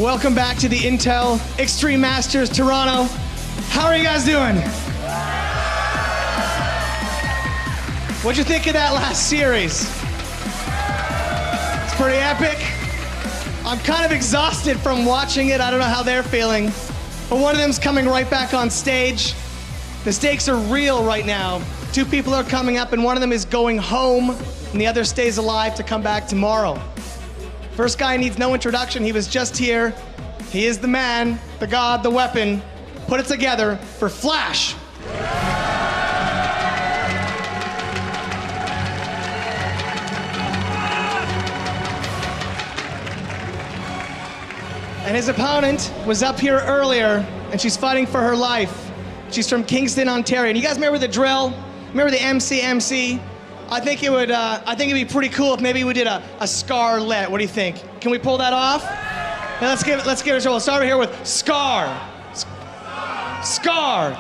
Welcome back to the Intel Extreme Masters Toronto. How are you guys doing? What'd you think of that last series? It's pretty epic. I'm kind of exhausted from watching it. I don't know how they're feeling. But one of them's coming right back on stage. The stakes are real right now. 2 people are coming up, and one of them is going home, and the other stays alive to come back tomorrow. First guy needs no introduction. He was just here. He is the man, the god, the weapon. Put it together for Flash. And his opponent was up here earlier, and she's fighting for her life. She's from Kingston, Ontario. And you guys remember the drill? Remember the MC? I think it'd be pretty cool if maybe we did a Scarlett. What do you think? Can we pull that off? Now let's give it a try. We'll start here with Scar. Scarlet.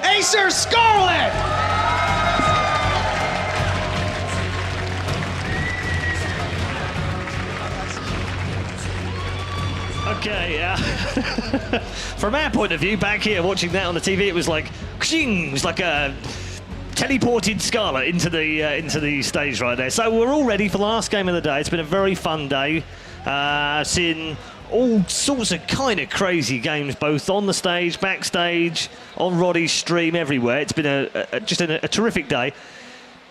Acer Scarlett. Okay, from our point of view, back here watching that on the TV, it was like, it was like a teleported Scarlett into the stage right there. So we're all ready for the last game of the day. It's been a very fun day, seeing all sorts of kind of crazy games, both on the stage, backstage, on Roddy's stream, everywhere. It's been just a terrific day.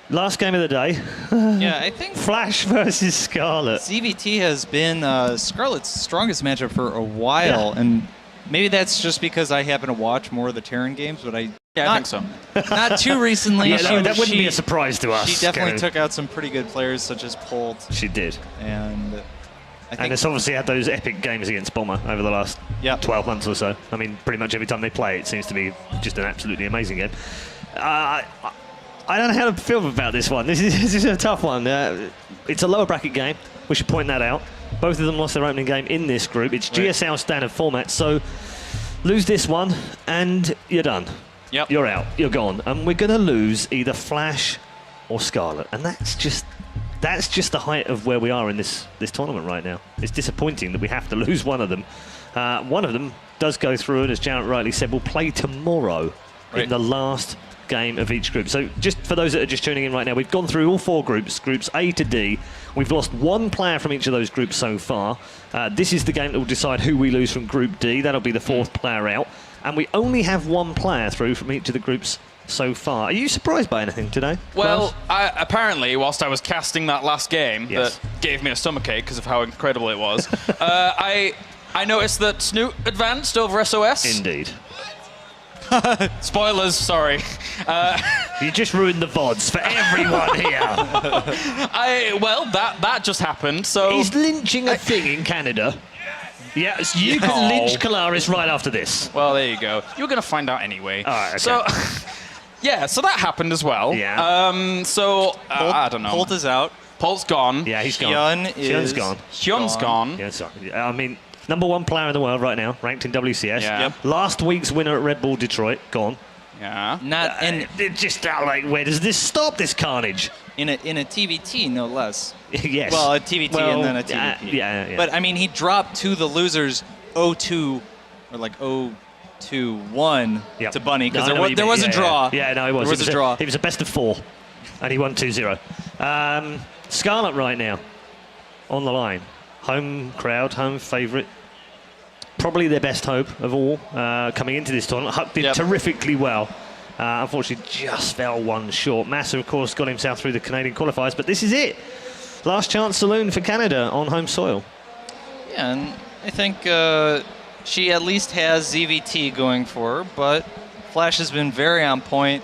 Last game of the day. Yeah, I think Flash versus Scarlett. ZVT has been Scarlett's strongest matchup for a while, and maybe that's just because I happen to watch more of the Terran games, but I think so. Not too recently. Yeah, that wouldn't be a surprise to us. She definitely took out some pretty good players, such as Polt. She did. And I think it's obviously had those epic games against Bomber over the last 12 months or so. I mean, pretty much every time they play, it seems to be just an absolutely amazing game. I don't know how to feel about this one. This is a tough one. It's a lower bracket game. We should point that out. Both of them lost their opening game in this group. It's GSL standard format, so lose this one and you're done. Yep. You're out. You're gone. And we're going to lose either Flash or Scarlett. And that's just the height of where we are in this tournament right now. It's disappointing that we have to lose one of them. One of them does go through, and as Jarrett rightly said, we'll play tomorrow in the last game of each group. So just for those that are just tuning in right now, we've gone through all 4 groups A to D. We've lost 1 player from each of those groups so far. This is the game that will decide who we lose from Group D. That'll be the 4th player out. And we only have 1 player through from each of the groups so far. Are you surprised by anything today? Well, apparently, whilst I was casting that last game that gave me a stomachache because of how incredible it was, I noticed that Snoot advanced over SOS. Indeed. Spoilers, sorry. You just ruined the VODs for everyone here. Well, that just happened, so... Is lynching a thing in Canada? Yes, you can lynch Kalaris right after this. Well, there you go. You're going to find out anyway. All right, okay. So, so that happened as well. Yeah. I don't know. Polt is out. Polt's gone. Yeah, he's gone. Hyun's gone. Hyun's gone. Yeah, sorry. I mean, #1 player in the world right now, ranked in WCS. Yeah. Yep. Last week's winner at Red Bull Detroit, gone. Yeah. Not in just like, where does this stop? This carnage? in a TVT, no less. Yes. Well, a TVT and then a TVT. Yeah. But I mean, he dropped to the losers 0-2 or like 0-2-1 to Bunny because there was a draw. Yeah, no, it was. There was a draw. It was a best of 4, and he won 2-0. Scarlett right now on the line. Home crowd, home favourite. Probably their best hope of all coming into this tournament. Huck did terrifically well. Unfortunately, just fell 1 short. Massa, of course, got himself through the Canadian qualifiers, but this is it. Last chance saloon for Canada on home soil. Yeah, and I think she at least has ZVT going for her, but Flash has been very on point.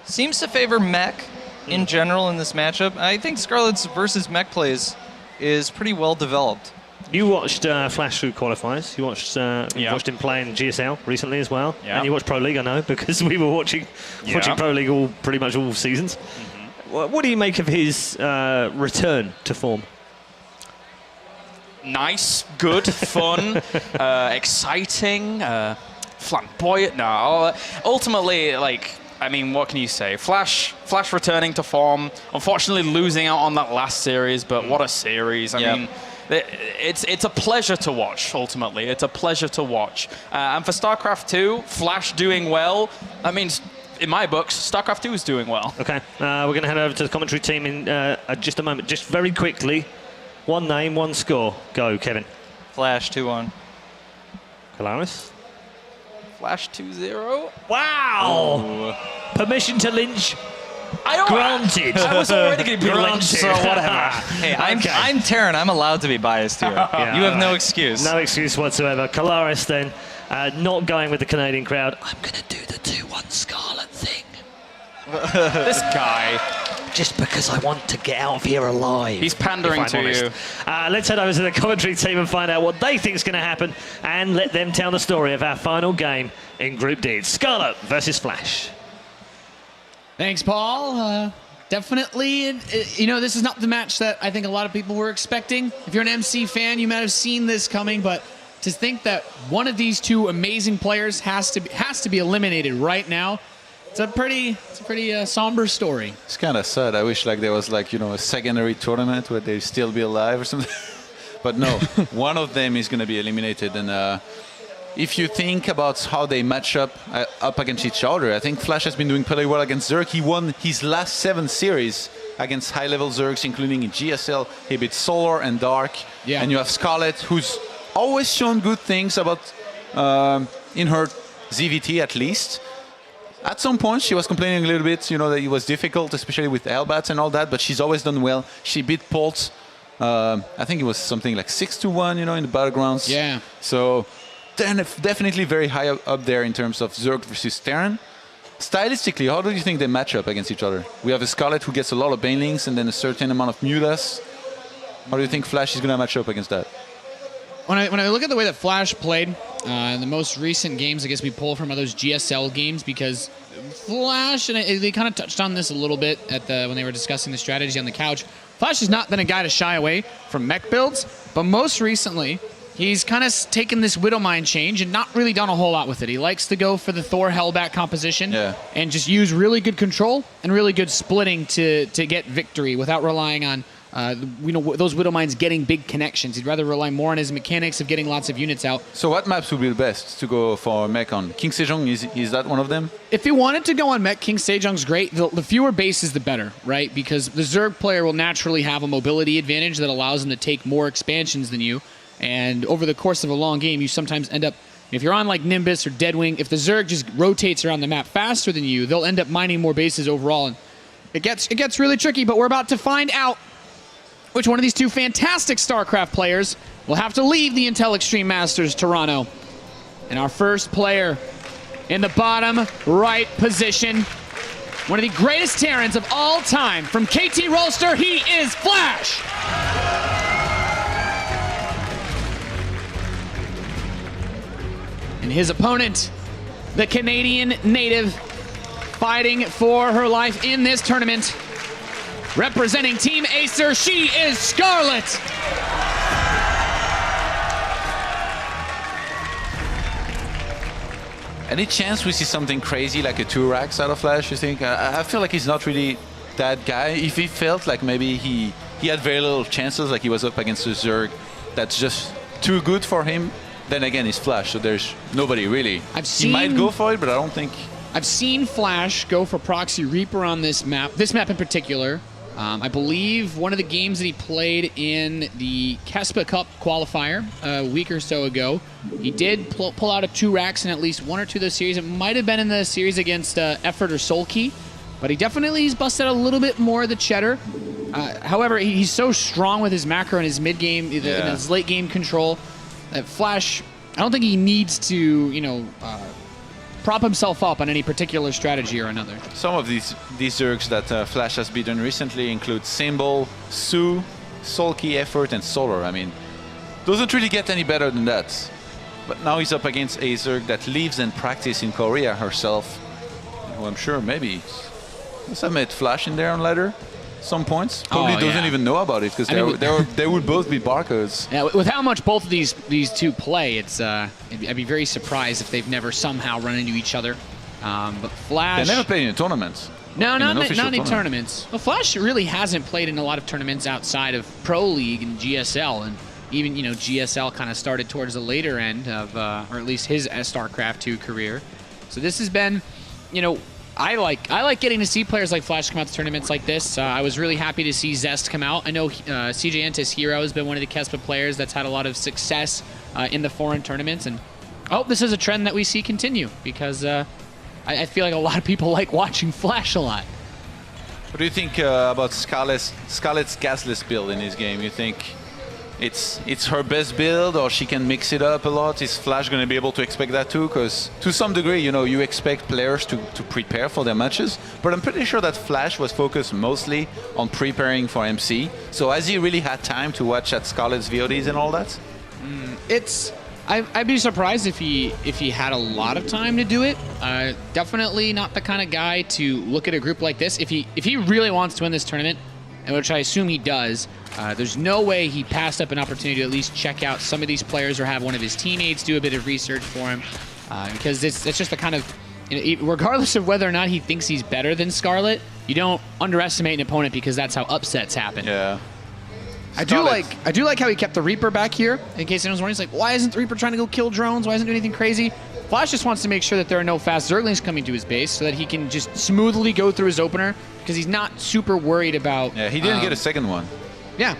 Seems to favor mech in general in this matchup. I think Scarlett's versus mech plays is pretty well developed. You watched Flash through qualifiers. You watched watched him play in GSL recently as well. Yeah. And you watched Pro League, I know, because we were watching Pro League pretty much all seasons. What do you make of his return to form? Nice, good, fun, exciting, flamboyant. No, ultimately, like, I mean, what can you say? Flash returning to form. Unfortunately, losing out on that last series, but what a series! I mean, it's a pleasure to watch. Ultimately, it's a pleasure to watch. And for StarCraft 2, Flash doing well. That means, in my books, StarCraft 2 is doing well. Okay, we're going to head over to the commentary team in just a moment. Just very quickly, one name, one score. Go, Kevin. Flash 2-1. Kalaris? Flash 2-0. Wow! Oh. Permission to lynch I granted. I was already going to be lynched, so Granted. whatever. Hey, I'm Terran. I'm allowed to be biased here. Yeah, you have no right. excuse. No excuse whatsoever. Kalaris then, not going with the Canadian crowd. I'm going to do the 2-1 Scarlett thing. This guy. Just because I want to get out of here alive. He's pandering to you. Let's head over to the commentary team and find out what they think is going to happen and let them tell the story of our final game in Group D. It's Scarlett versus Flash. Thanks, Paul. Definitely, you know, this is not the match that I think a lot of people were expecting. If you're an MC fan, you might have seen this coming, but to think that one of these two amazing players has to be eliminated right now, it's a pretty somber story. It's kind of sad. I wish like there was like, you know, a secondary tournament where they still be alive or something. But no, one of them is going to be eliminated. And if you think about how they match up against each other, I think Flash has been doing pretty well against Zerg. He won his last 7 series against high-level Zergs, including in GSL. He beat Solar and Dark. Yeah. And you have Scarlett, who's always shown good things about in her ZVT at least. At some point, she was complaining a little bit, you know, that it was difficult, especially with Hellbats and all that, but she's always done well. She beat Pulse. I think it was something like 6-1, you know, in the Battlegrounds. Yeah. So definitely very high up there in terms of Zerg versus Terran. Stylistically, how do you think they match up against each other? We have a Scarlett who gets a lot of Banelings and then a certain amount of Mutas. How do you think Flash is going to match up against that? When I look at the way that Flash played in the most recent games, I guess we pull from those GSL games because Flash, and they kind of touched on this a little bit when they were discussing the strategy on the couch. Flash has not been a guy to shy away from mech builds, but most recently, he's kind of taken this Widowmine change and not really done a whole lot with it. He likes to go for the Thor Hellbat composition and just use really good control and really good splitting to get victory without relying on those Widowmines getting big connections. He'd rather rely more on his mechanics of getting lots of units out. So what maps would be the best to go for mech on? King Sejong, is that one of them? If you wanted to go on mech, King Sejong's great. The fewer bases, the better, right? Because the Zerg player will naturally have a mobility advantage that allows them to take more expansions than you. And over the course of a long game, you sometimes end up, if you're on like Nimbus or Deadwing, if the Zerg just rotates around the map faster than you, they'll end up mining more bases overall. And it gets really tricky, but we're about to find out which one of these two fantastic StarCraft players will have to leave the Intel Extreme Masters Toronto. And our first player in the bottom right position, one of the greatest Terrans of all time from KT Rolster, he is Flash! And his opponent, the Canadian native, fighting for her life in this tournament. Representing Team Acer, she is Scarlett! Any chance we see something crazy like a 2-racks out of Flash, you think? I feel like he's not really that guy. If he felt like maybe he had very little chances, like he was up against a Zerg that's just too good for him, then again he's Flash, so there's nobody really. He might go for it, but I don't think... I've seen Flash go for Proxy Reaper on this map in particular. I believe one of the games that he played in the Kespa Cup qualifier a week or so ago, he did pull out a 2-racks in at least one or two of those series. It might have been in the series against Effort or Soulkey, but he's busted a little bit more of the cheddar. However, he's so strong with his macro and his mid-game, and his late-game control, that Flash, I don't think he needs to, prop himself up on any particular strategy or another. Some of these Zergs that Flash has beaten recently include Symbol, Sue, Soulkey, Effort, and Solar. I mean, doesn't really get any better than that. But now he's up against a Zerg that lives and practices in Korea herself. Who I'm sure maybe must have met Flash in there on ladder. Some points. Probably doesn't even know about it because they would both be barcodes. Yeah, with how much both of these two play, I'd be very surprised if they've never somehow run into each other. But Flash... They never played in a tournament. No, not any tournament. tournaments. Well, Flash really hasn't played in a lot of tournaments outside of Pro League and GSL, and even GSL kind of started towards the later end of, or at least his StarCraft 2 career. So this has been, I like getting to see players like Flash come out to tournaments like this. I was really happy to see Zest come out. I know CJ Entis Hero has been one of the Kespa players that's had a lot of success in the foreign tournaments, and I hope this is a trend that we see continue because. I feel like a lot of people like watching Flash a lot. What do you think about Scarlett's gasless build in this game? You think it's her best build, or she can mix it up a lot? Is Flash going to be able to expect that too? Because to some degree, you expect players to prepare for their matches, but I'm pretty sure that Flash was focused mostly on preparing for MC. So has he really had time to watch at Scarlett's VODs and all that? I'd be surprised if he had a lot of time to do it. Definitely not the kind of guy to look at a group like this. If he really wants to win this tournament, and which I assume he does, there's no way he passed up an opportunity to at least check out some of these players or have one of his teammates do a bit of research for him. Because it's just the kind of, regardless of whether or not he thinks he's better than Scarlett, you don't underestimate an opponent because that's how upsets happen. Yeah. I do like how he kept the Reaper back here. In case anyone's wondering, he's like, why isn't the Reaper trying to go kill drones? Why isn't he doing anything crazy? Flash just wants to make sure that there are no fast Zerglings coming to his base so that he can just smoothly go through his opener because he's not super worried about... Yeah, he didn't get a second one. Yeah.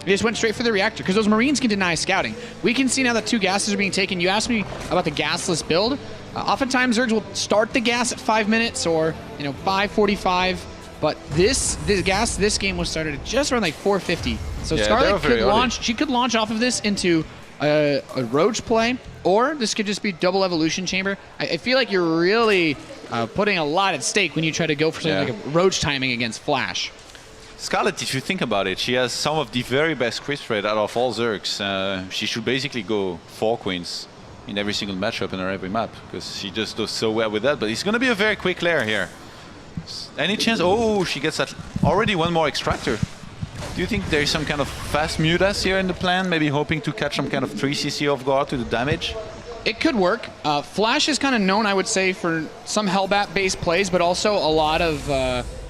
He just went straight for the reactor because those Marines can deny scouting. We can see now that 2 gases are being taken. You asked me about the gasless build. Oftentimes, Zergs will start the gas at 5 minutes or 5:45. But this game was started at just around like 4:50. So yeah, Scarlett could launch. She could launch off of this into a Roach play, or this could just be double evolution chamber. I feel like you're really putting a lot at stake when you try to go for something like a Roach timing against Flash. Scarlett, if you think about it, she has some of the very best crisp rate out of all Zergs. She should basically go 4 queens in every single matchup in her every map because she just does so well with that. But it's going to be a very quick lair here. Any chance? Oh, she gets already one more extractor. Do you think there is some kind of fast mutas here in the plan? Maybe hoping to catch some kind of 3cc off guard to the damage? It could work. Flash is kind of known, I would say, for some Hellbat-based plays, but also a lot of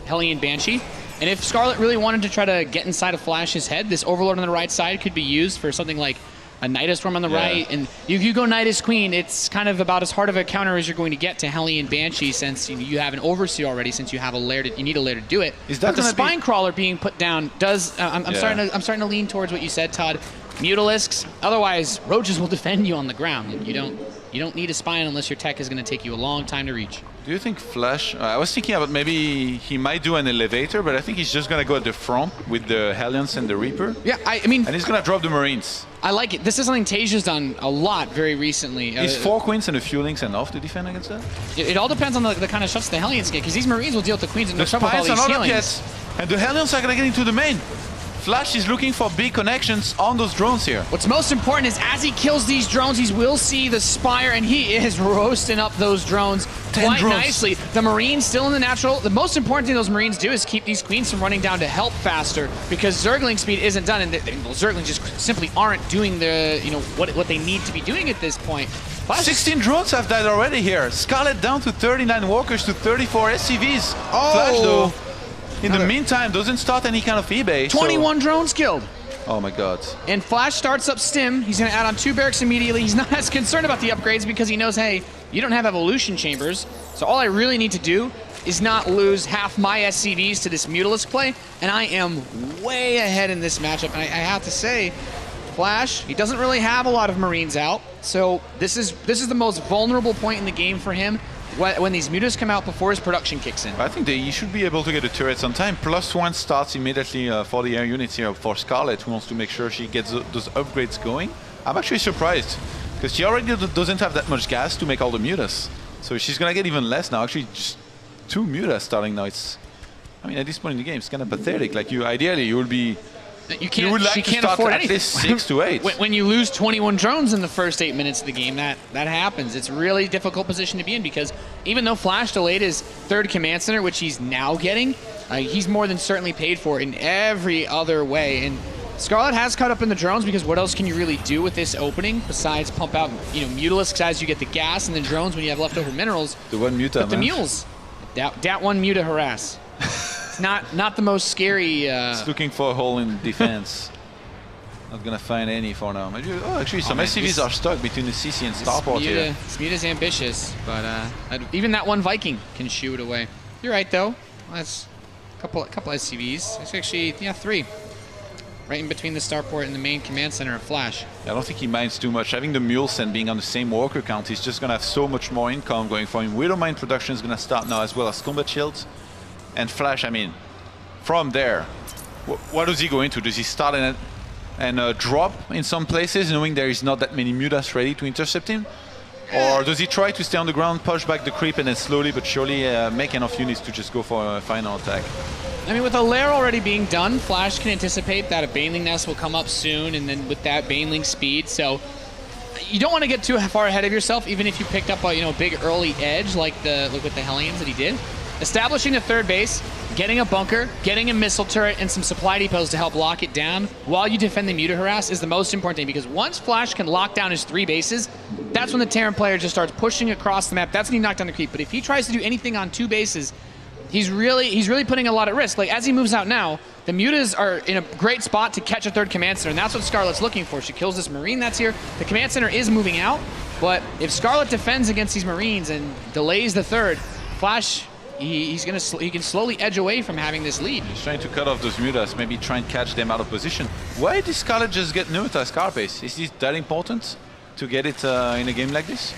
Hellion Banshee. And if Scarlett really wanted to try to get inside of Flash's head, this Overlord on the right side could be used for something like a Nidus Storm on the right, and if you go Nidus Queen, it's kind of about as hard of a counter as you're going to get to Hellion Banshee, since you have an Overseer already, since you have a lair you need a lair to do it. But the Spine Crawler being put down does. I'm starting to lean towards what you said, Todd. Mutalisks. Otherwise, Roaches will defend you on the ground. You don't need a Spine unless your tech is going to take you a long time to reach. Do you think Flash... I was thinking about maybe he might do an elevator, but I think he's just going to go at the front with the Hellions and the Reaper. Yeah, I mean... And he's going to drop the Marines. I like it. This is something Tasia's done a lot very recently. Is 4 Queens and a few Links enough to defend against that? It all depends on the kind of shots the Hellions get, because these Marines will deal with the Queens and no trouble with all these healings. And the Hellions are going to get into the main. Flash is looking for big connections on those drones here. What's most important is as he kills these drones, he will see the Spire, and he is roasting up those drones quite nicely. The Marines still in the natural. The most important thing those Marines do is keep these Queens from running down to help faster, because Zergling speed isn't done, and Zerglings just simply aren't doing the what they need to be doing at this point. Flash 16 drones have died already here. Scarlett down to 39 walkers to 34 SCVs. Oh. Flash though, in the meantime, doesn't start any kind of eBay. 21 drones killed. Oh my god. And Flash starts up Stim. He's going to add on 2 barracks immediately. He's not as concerned about the upgrades because he knows, hey, you don't have evolution chambers. So all I really need to do is not lose half my SCVs to this Mutalisk play. And I am way ahead in this matchup. And I have to say, Flash, he doesn't really have a lot of Marines out. So this is the most vulnerable point in the game for him, when these mutas come out before his production kicks in. I think he should be able to get the turrets on time. +1 starts immediately for the air units here for Scarlett, who wants to make sure she gets those upgrades going. I'm actually surprised, because she already doesn't have that much gas to make all the mutas. So she's going to get even less now. Actually, just 2 mutas starting now. I mean, at this point in the game, it's kind of pathetic. Like, ideally, you will be... You would like to can't start afford at anything. least 6 to 8. When you lose 21 drones in the first 8 minutes of the game, that happens. It's a really difficult position to be in, because even though Flash delayed his 3rd command center, which he's now getting, he's more than certainly paid for in every other way. And Scarlett has caught up in the drones because what else can you really do with this opening besides pump out, Mutalisks as you get the gas, and then drones when you have leftover minerals. The one Muta, But the mules. Dat one Muta harass. It's not the most scary. It's looking for a hole in defense. Not gonna find any for now. Maybe, actually, some SCVs are stuck between the CC and Starport here. This Muta's ambitious, but even that one Viking can shoo it away. You're right, though. That's a couple SCVs. It's actually, 3. Right in between the starport and the main command center of Flash. I don't think he minds too much. Having the mules and being on the same worker count, he's just gonna have so much more income going for him. Widow Mine production is gonna start now, as well as combat shields. And Flash, I mean, from there, what does he go into? Does he start and drop in some places, knowing there is not that many mutas ready to intercept him? Or does he try to stay on the ground, push back the creep, and then slowly but surely make enough units to just go for a final attack? I mean, with a lair already being done, Flash can anticipate that a Baneling nest will come up soon, and then with that Baneling speed, so you don't want to get too far ahead of yourself, even if you picked up a big early edge like with the Hellions that he did. Establishing a third base, getting a bunker, getting a missile turret, and some supply depots to help lock it down while you defend the Muta harass is the most important thing, because once Flash can lock down his 3 bases, that's when the Terran player just starts pushing across the map. That's when he knocked down the creep. But if he tries to do anything on 2 bases, he's really putting a lot at risk. Like, as he moves out now, the Mutas are in a great spot to catch a 3rd command center, and that's what Scarlett's looking for. She kills this Marine that's here. The command center is moving out, but if Scarlett defends against these Marines and delays the 3rd, Flash, he can slowly edge away from having this lead. He's trying to cut off those mutas, maybe try and catch them out of position. Why did Scarlett just get Nuta Scarface? Is this that important to get it in a game like this?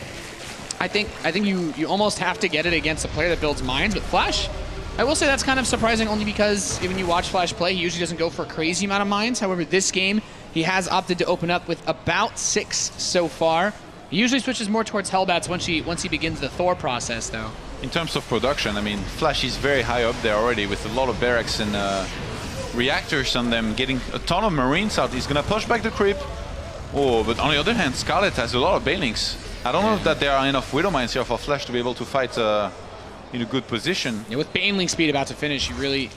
I think you almost have to get it against a player that builds mines, but Flash, I will say that's kind of surprising only because when you watch Flash play, he usually doesn't go for a crazy amount of mines. However, this game, he has opted to open up with about 6 so far. He usually switches more towards Hellbats once he begins the Thor process, though. In terms of production, I mean, Flash is very high up there already with a lot of barracks and reactors on them, getting a ton of Marines out. He's gonna push back the creep. Oh, but on the other hand, Scarlett has a lot of Banelings. I don't know if that there are enough Widow Mines here for Flash to be able to fight in a good position. Yeah, with Baneling speed about to finish, he really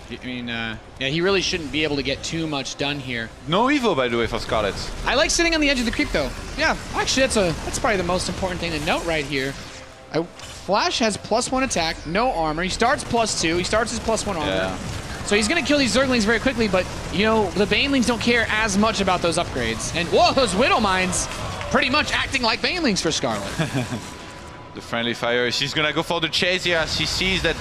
shouldn't be able to get too much done here. No Evo, by the way, for Scarlett. I like sitting on the edge of the creep, though. Yeah, actually, that's probably the most important thing to note right here. Flash has +1 attack, no armor. He starts +2. He starts his +1 armor. Yeah. So he's going to kill these Zerglings very quickly, but, the Banelings don't care as much about those upgrades. And, whoa, those Widow Mines pretty much acting like Banelings for Scarlett. The friendly fire, she's gonna go for the chase here. She sees that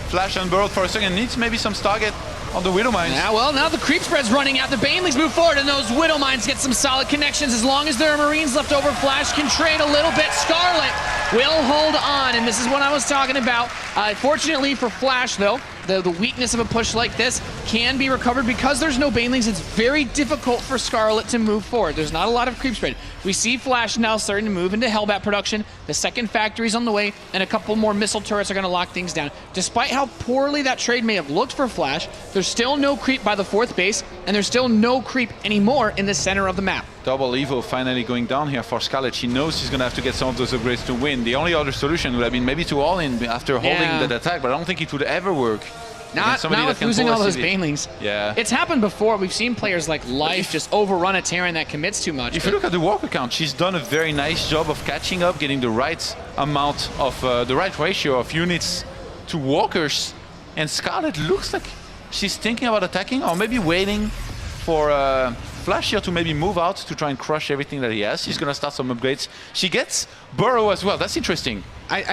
Flash unburrowed for a second, needs maybe some target on the Widow Mines. Yeah, well, now the creep spread's running out. The Banelings move forward, and those Widow Mines get some solid connections. As long as there are Marines left over, Flash can trade a little bit. Scarlett will hold on, and this is what I was talking about. Fortunately for Flash, though, the weakness of a push like this can be recovered because there's no Banelings. It's very difficult for Scarlett to move forward. There's not a lot of creep spread. We see Flash now starting to move into Hellbat production. The second factory's on the way, and a couple more missile turrets are going to lock things down. Despite how poorly that trade may have looked for Flash, there's still no creep by the 4th base, and there's still no creep anymore in the center of the map. Double Evo finally going down here for Scarlett. She knows she's going to have to get some of those upgrades to win. The only other solution would have been maybe to all-in after holding that attack, but I don't think it would ever work. Not with losing all those Banelings. Yeah. It's happened before. We've seen players like Life just overrun a Terran that commits too much. If you look at the walker count, she's done a very nice job of catching up, getting the right amount of, the right ratio of units to walkers. And Scarlett looks like she's thinking about attacking or maybe waiting for Flash here to maybe move out to try and crush everything that he has. She's going to start some upgrades. She gets Burrow as well. That's interesting.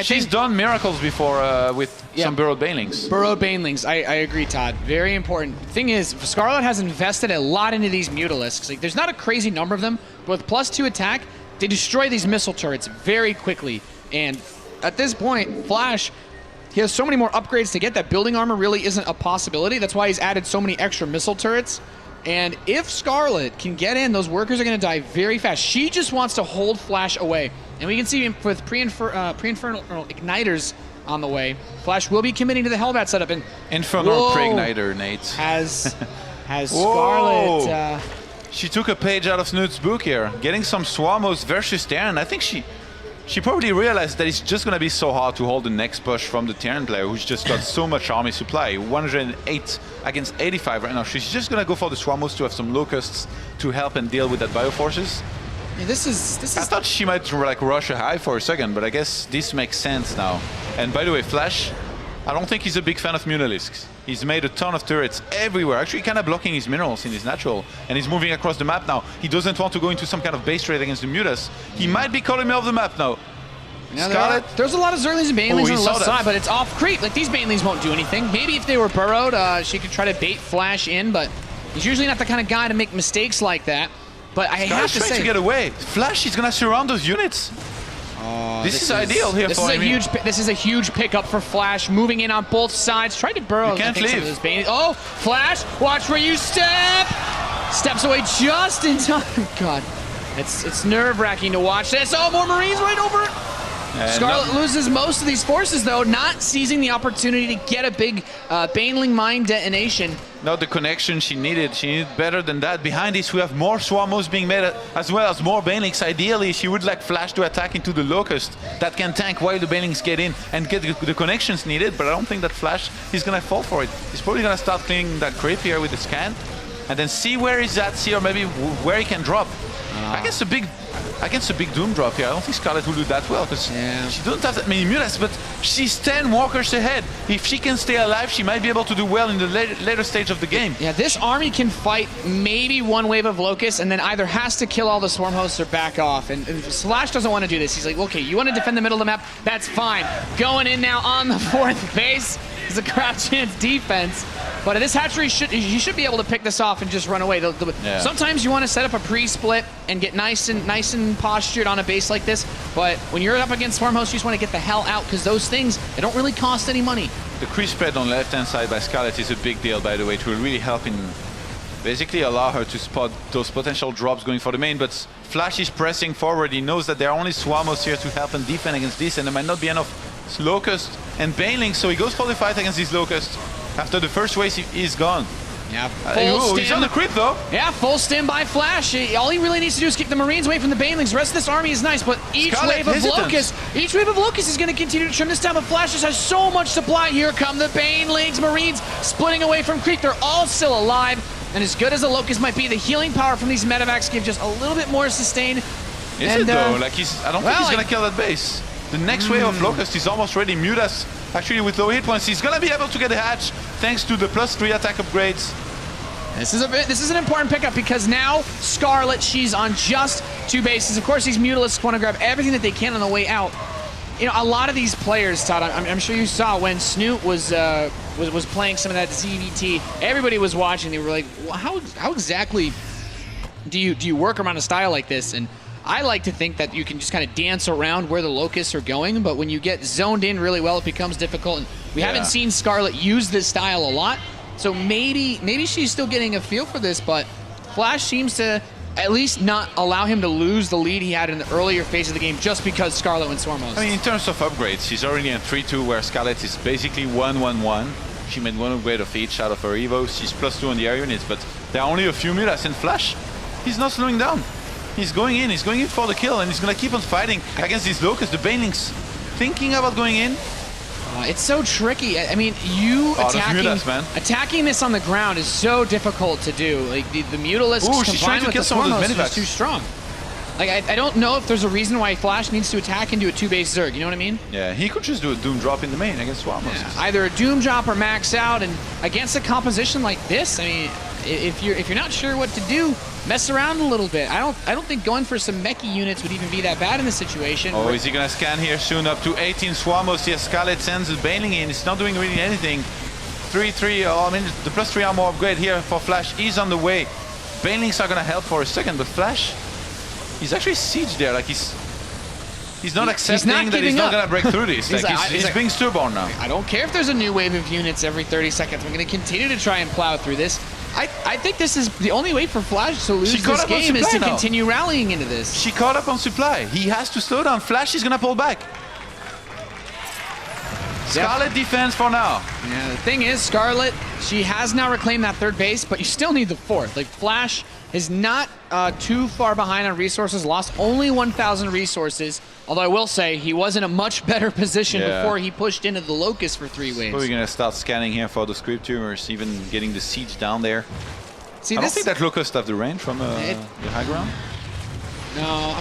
She's done miracles before with some burrowed Banelings. Burrowed Banelings. I agree, Todd. Very important. The thing is, Scarlett has invested a lot into these Mutalisks. Like, there's not a crazy number of them, but with +2 attack, they destroy these missile turrets very quickly. And at this point, Flash, he has so many more upgrades to get that building armor really isn't a possibility. That's why he's added so many extra missile turrets. And if Scarlett can get in, those workers are going to die very fast. She just wants to hold Flash away. And we can see with pre-infernal igniters on the way, Flash will be committing to the Hellbat setup. And Infernal pre-igniter, Nate. Has Scarlett... she took a page out of Snoot's book here, getting some Swamos versus Terran. I think she she probably realized that it's just going to be so hard to hold the next push from the Terran player who's just got so much army supply. 108 against 85 right now. She's just going to go for the Swarmos to have some locusts to help and deal with that bioforces. Yeah, this is. I thought she might like rush a high for a second, but I guess this makes sense now. And by the way, Flash, I don't think he's a big fan of Munalisks. He's made a ton of turrets everywhere, actually kind of blocking his minerals in his natural, and he's moving across the map now. He doesn't want to go into some kind of base trade against the Mutas. He might be calling me off the map now. Scarlett. There's a lot of Zerglings and Banelings on the left that. side, but it's off creep. Like, these Banelings won't do anything. Maybe if they were burrowed, she could try to bait Flash in, but he's usually not the kind of guy to make mistakes like that. But I have to trying say, to get away. Flash is gonna surround those units. This is ideal here for him. This is a huge pickup for Flash, moving in on both sides, trying to burrow. You can't leave. Oh, Flash, watch where you step. Steps away just in time. God, it's nerve-wracking to watch this. Oh, more Marines right over it. Scarlett loses most of these forces, though, not seizing the opportunity to get a big Baneling mine detonation. Not the connection she needed. She needed better than that. Behind this, we have more Swarmos being made, as well as more Banelings. Ideally, she would like Flash to attack into the Locust that can tank while the Banelings get in and get the connections needed, but I don't think that Flash is going to fall for it. He's probably going to start cleaning that creep here with the scan, and then see where he's at, see or maybe where he can drop. Against a big Doom drop here, I don't think Scarlett will do that well, because she doesn't have that many Mutas, but she's 10 walkers ahead. If she can stay alive, she might be able to do well in the later stage of the game. Yeah, this army can fight maybe one wave of Locusts, and then either has to kill all the Swarm hosts or back off. And Slash doesn't want to do this. He's like, okay, you want to defend the middle of the map? That's fine. Going in now on the 4th base is a crouch chance defense. But this hatchery, you should be able to pick this off and just run away. Sometimes you want to set up a pre-split and get nice and postured on a base like this. But when you're up against Swarm hosts, you just want to get the hell out, because those things, they don't really cost any money. The creep spread on the left-hand side by Scarlett is a big deal, by the way. It will really help in basically allow her to spot those potential drops going for the main. But Flash is pressing forward. He knows that there are only Swarmos here to help him defend against this, and there might not be enough Locust and Banelings, so he goes for the fight against these Locusts. After the first wave, he's gone. Yeah, he's on the creep though. Yeah, full stim by Flash. All he really needs to do is keep the Marines away from the Banelings. The rest of this army is nice, but each wave of Locusts is going to continue to trim this down. But Flash just has so much supply. Here come the Banelings, Marines splitting away from creep. They're all still alive, and as good as the Locust might be, the healing power from these medevacs give just a little bit more sustain. Is it though? Like I don't think he's going to kill that base. The next wave of Locust is almost ready. Mutas, actually with low hit points, he's going to be able to get a hatch thanks to the +3 attack upgrades. This is an important pickup, because now Scarlett, she's on just 2 bases. Of course, these Mutalisks want to grab everything that they can on the way out. You know, a lot of these players, Todd, I'm sure you saw when Snoot was playing some of that ZVT, everybody was watching. They were like, well, how exactly do you work around a style like this? And I like to think that you can just kind of dance around where the Locusts are going, but when you get zoned in really well, it becomes difficult. And we haven't seen Scarlett use this style a lot, so maybe she's still getting a feel for this, but Flash seems to at least not allow him to lose the lead he had in the earlier phase of the game just because Scarlett went Swarmos. I mean, in terms of upgrades, she's already in 3-2, where Scarlett is basically 1-1-1. She made 1 upgrade of each out of her Evos. She's +2 on the air units, but there are only a few Mutas, and Flash, he's not slowing down. He's going in for the kill, and he's going to keep on fighting against these Locusts. The Banelings thinking about going in. It's so tricky. I mean, attacking this on the ground is so difficult to do. Like, the Mutalisks combined with the Swarmos is just too strong. Like, I don't know if there's a reason why Flash needs to attack into a 2-base Zerg, you know what I mean? Yeah, he could just do a Doom drop in the main against Swarmos. Yeah, either a Doom drop or max out, and against a composition like this, I mean, if you're not sure what to do, mess around a little bit. I don't think going for some mechie units would even be that bad in this situation. Oh, is he gonna scan here soon? Up to 18 Swarmos here. Scarlett sends a Baneling in. It's not doing really anything. 3-3. Oh, I mean, the +3 armor upgrade here for Flash is on the way. Banelings are gonna help for a second, but Flash, he's actually sieged there. Like he's not accepting that he's not gonna break through this. He's being stubborn now. I don't care if there's a new wave of units every 30 seconds. I'm gonna continue to try and plow through this. I think this is the only way for Flash to lose this game is to continue rallying into this. She caught up on supply. He has to slow down. Flash is gonna pull back. Scarlett defense for now. Yeah, the thing is, Scarlett, she has now reclaimed that third base, but you still need the fourth. Like, Flash is not too far behind on resources, lost only 1,000 resources. Although I will say, he was in a much better position before he pushed into the Locust for 3 waves. So we're going to start scanning here for the script tumors, even getting the siege down there. See, I don't think that Locust have the range from the high ground. No,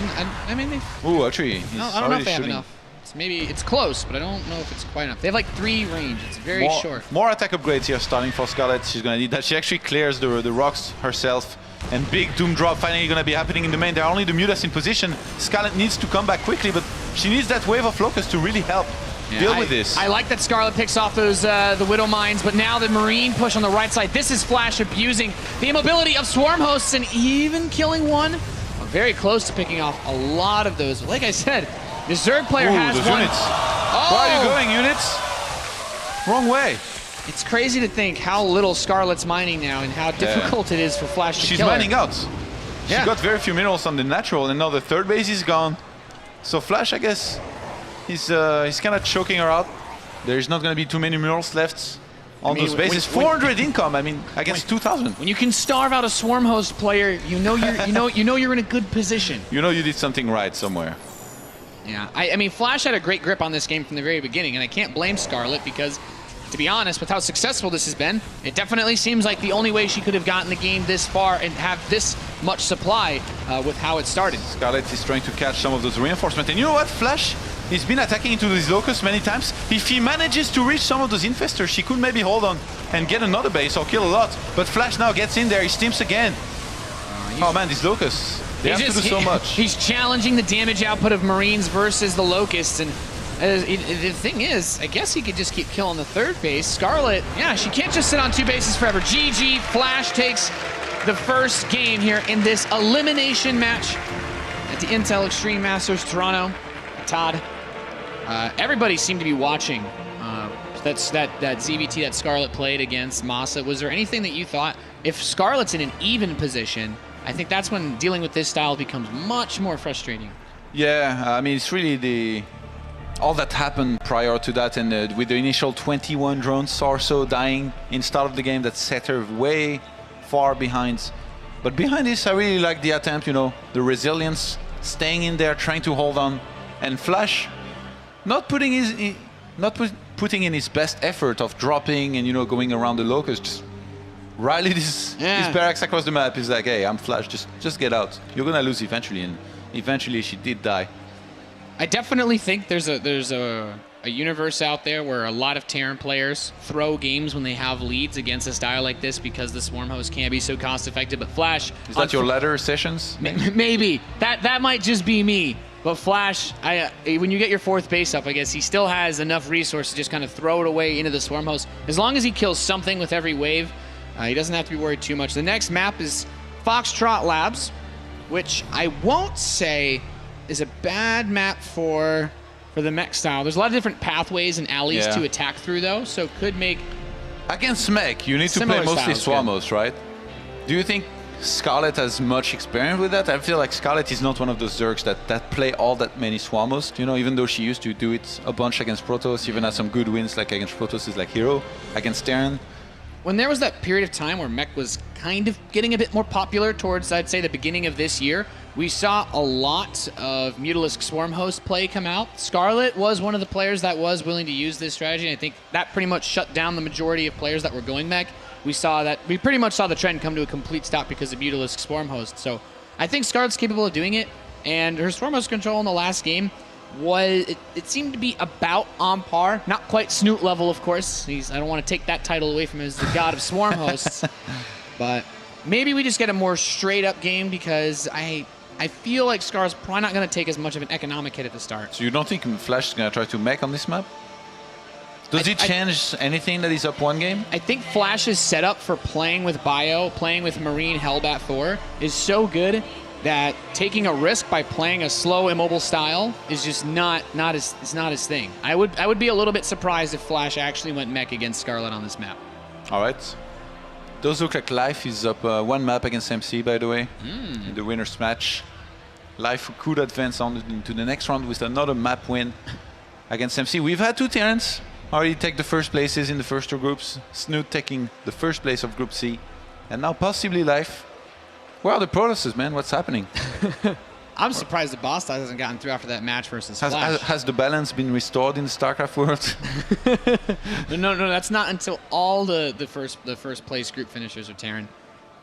I mean, Ooh, actually, he's no, I don't know if they have shooting. enough. Maybe it's close, but I don't know if it's quite enough. They have like 3 range. It's very short. More attack upgrades here starting for Scarlett. She's going to need that. She actually clears the rocks herself. And big Doom drop finally going to be happening in the main. There are only the Mutas in position. Scarlett needs to come back quickly, but she needs that wave of Locust to really help deal with this. I like that Scarlett picks off those the Widow Mines, but now the Marine push on the right side. This is Flash abusing the immobility of Swarm Hosts and even killing one. Very close to picking off a lot of those. Like I said, the Zerg player has those one. units. Oh! Where are you going, units? Wrong way. It's crazy to think how little Scarlett's mining now and how difficult it is for Flash to She's kill her. mining out. She got very few minerals on the natural, and now the third base is gone. So Flash, I guess, he's kind of choking her out. There's not going to be too many minerals left on those bases. 400 income. I mean, against 2,000. When you can starve out a Swarm Host player, you know you're in a good position. You know you did something right somewhere. Yeah, I mean, Flash had a great grip on this game from the very beginning, and I can't blame Scarlett because, to be honest, with how successful this has been, it definitely seems like the only way she could have gotten the game this far and have this much supply with how it started. Scarlett is trying to catch some of those reinforcements. And you know what? Flash, he's been attacking into these locusts many times. If he manages to reach some of those infestors, she could maybe hold on and get another base or kill a lot. But Flash now gets in there, he stimps again. Oh man, these locusts, they have to do so much. He's challenging the damage output of Marines versus the Locusts, and the thing is, I guess he could just keep killing the third base. Scarlett, yeah, she can't just sit on 2 bases forever. GG, Flash takes the first game here in this elimination match at the Intel Extreme Masters Toronto. Todd, everybody seemed to be watching that ZVT that Scarlett played against Masa. Was there anything that you thought, if Scarlett's in an even position, I think that's when dealing with this style becomes much more frustrating. Yeah, I mean, it's really all that happened prior to that, and with the initial 21 drones or so dying in start of the game, that set her way far behind. But behind this, I really like the attempt, you know, the resilience, staying in there, trying to hold on, and Flash not putting in his best effort of dropping and, you know, going around the locust, just rally his barracks across the map. He's like, hey, I'm Flash, just get out. You're gonna lose eventually, and eventually she did die. I definitely think there's a universe out there where a lot of Terran players throw games when they have leads against a style like this because the Swarm Host can be so cost effective. But Flash, is that your ladder sessions? Maybe that might just be me. But Flash, when you get your 4th base up, I guess he still has enough resource to just kind of throw it away into the Swarm Host. As long as he kills something with every wave, he doesn't have to be worried too much. The next map is Foxtrot Labs, which I won't say is a bad map for the mech style. There's a lot of different pathways and alleys to attack through, though, so could make... Against mech, you need to play mostly Swarm Host, right? Do you think Scarlett has much experience with that? I feel like Scarlett is not one of those Zergs that play all that many Swarm Hosts, you know, even though she used to do it a bunch against Protoss, even had some good wins, like against Protoss is like Hero, against Terran. When there was that period of time where mech was kind of getting a bit more popular towards, I'd say, the beginning of this year, we saw a lot of Mutalisk Swarm Host play come out. Scarlett was one of the players that was willing to use this strategy, and I think that pretty much shut down the majority of players that were going mech. We pretty much saw the trend come to a complete stop because of Mutalisk Swarm Host. So I think Scarlett's capable of doing it, and her Swarm Host control in the last game it seemed to be about on par. Not quite Snoot level, of course. I don't want to take that title away from him as the god of Swarm Hosts. But maybe we just get a more straight-up game because I feel like Scar's probably not going to take as much of an economic hit at the start. So you don't think Flash is going to try to mech on this map? Does it change anything that he's up 1 game? I think Flash's setup for playing with Bio, playing with Marine Hellbat Thor, is so good that taking a risk by playing a slow, immobile style is just not his thing. I would be a little bit surprised if Flash actually went mech against Scarlett on this map. All right. Does look like Life is up 1 map against MC, by the way, in the winner's match. Life could advance on into the next round with another map win against MC. We've had 2 Terrans already take the first places in the first two groups. Snoot taking the first place of Group C. And now possibly Life. Where are the Protosses, man? What's happening? I'm surprised the Boss hasn't gotten through after that match versus Flash. Has the balance been restored in the StarCraft world? No, that's not until all the first place group finishers are Terran.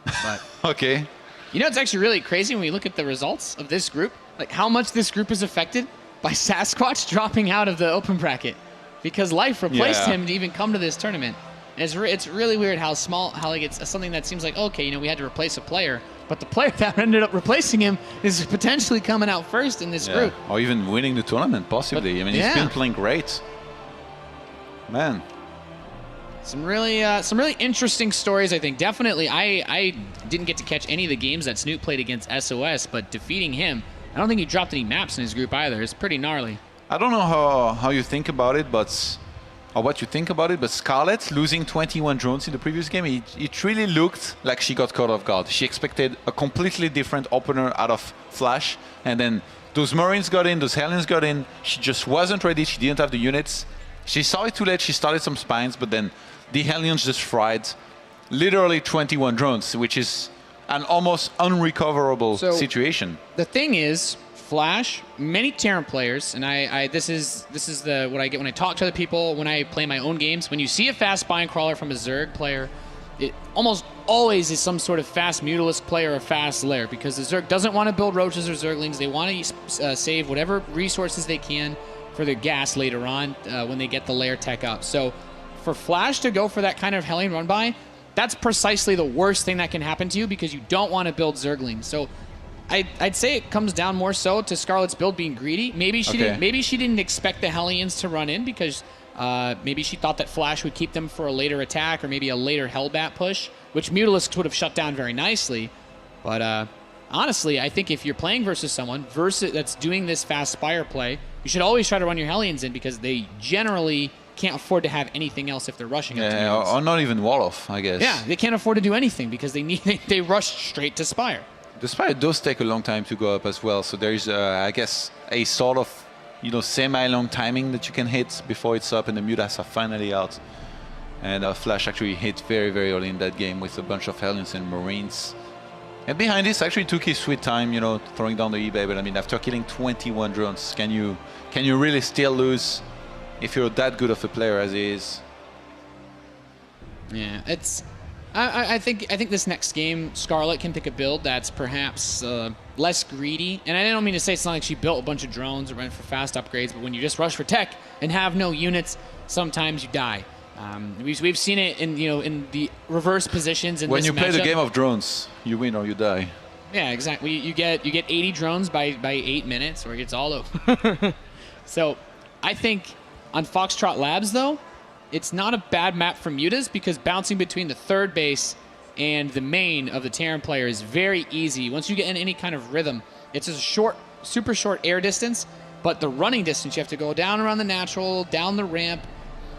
But Okay. you know, it's actually really crazy when we look at the results of this group, like how much this group is affected by Sasquatch dropping out of the open bracket, because Life replaced him to even come to this tournament. And it's really weird how like it's something that seems like, okay, you know, we had to replace a player, but the player that ended up replacing him is potentially coming out first in this group. Or even winning the tournament, possibly. But, I mean, he's been playing great. Man. Some really interesting stories, I think. Definitely, I didn't get to catch any of the games that Snoot played against SOS, but defeating him, I don't think he dropped any maps in his group either. It's pretty gnarly. I don't know how you think about it, or what you think about it, but Scarlett losing 21 drones in the previous game, it really looked like she got caught off guard. She expected a completely different opener out of Flash, and then those Marines got in, those Hellions got in. She just wasn't ready. She didn't have the units. She saw it too late. She started some spines, but then the Hellions just fried literally 21 drones, which is an almost unrecoverable situation. The thing is, Flash, many Terran players, and this is what I get when I talk to other people, when I play my own games. When you see a fast spine crawler from a Zerg player, it almost always is some sort of fast Mutalisk player or fast Lair, because the Zerg doesn't want to build Roaches or Zerglings. They want to save whatever resources they can for their gas later on when they get the Lair tech up. So for Flash to go for that kind of Hellion run by, that's precisely the worst thing that can happen to you, because you don't want to build Zerglings. So I'd say it comes down more so to Scarlett's build being greedy. Maybe she didn't expect the Hellions to run in, because maybe she thought that Flash would keep them for a later attack or maybe a later Hellbat push, which Mutalisks would have shut down very nicely. But honestly, I think if you're playing versus someone that's doing this fast Spire play, you should always try to run your Hellions in, because they generally can't afford to have anything else if they're rushing up to Mutalisks. Or not even Wolof, I guess. Yeah, they can't afford to do anything because they rush straight to Spire. The Spire does take a long time to go up as well, so there's, I guess, a sort of, semi-long timing that you can hit before it's up, and the Mutas are finally out. And Flash actually hit very, very early in that game with a bunch of Hellions and Marines. And behind this, actually took his sweet time, throwing down the eBay. But I mean, after killing 21 drones, can you really still lose if you're that good of a player as he is? Yeah, I think this next game, Scarlett can pick a build that's perhaps less greedy. And I don't mean to say it's not like she built a bunch of drones or went for fast upgrades, but when you just rush for tech and have no units, sometimes you die. We've seen it in the reverse positions in when this you play matchup. the game of drones, you win or you die. Yeah, exactly. You get 80 drones by 8 minutes, or it's all over. So I think on Foxtrot Labs, though, it's not a bad map for Mutas, because bouncing between the third base and the main of the Terran player is very easy. Once you get in any kind of rhythm, it's a super short air distance, but the running distance, you have to go down around the natural, down the ramp,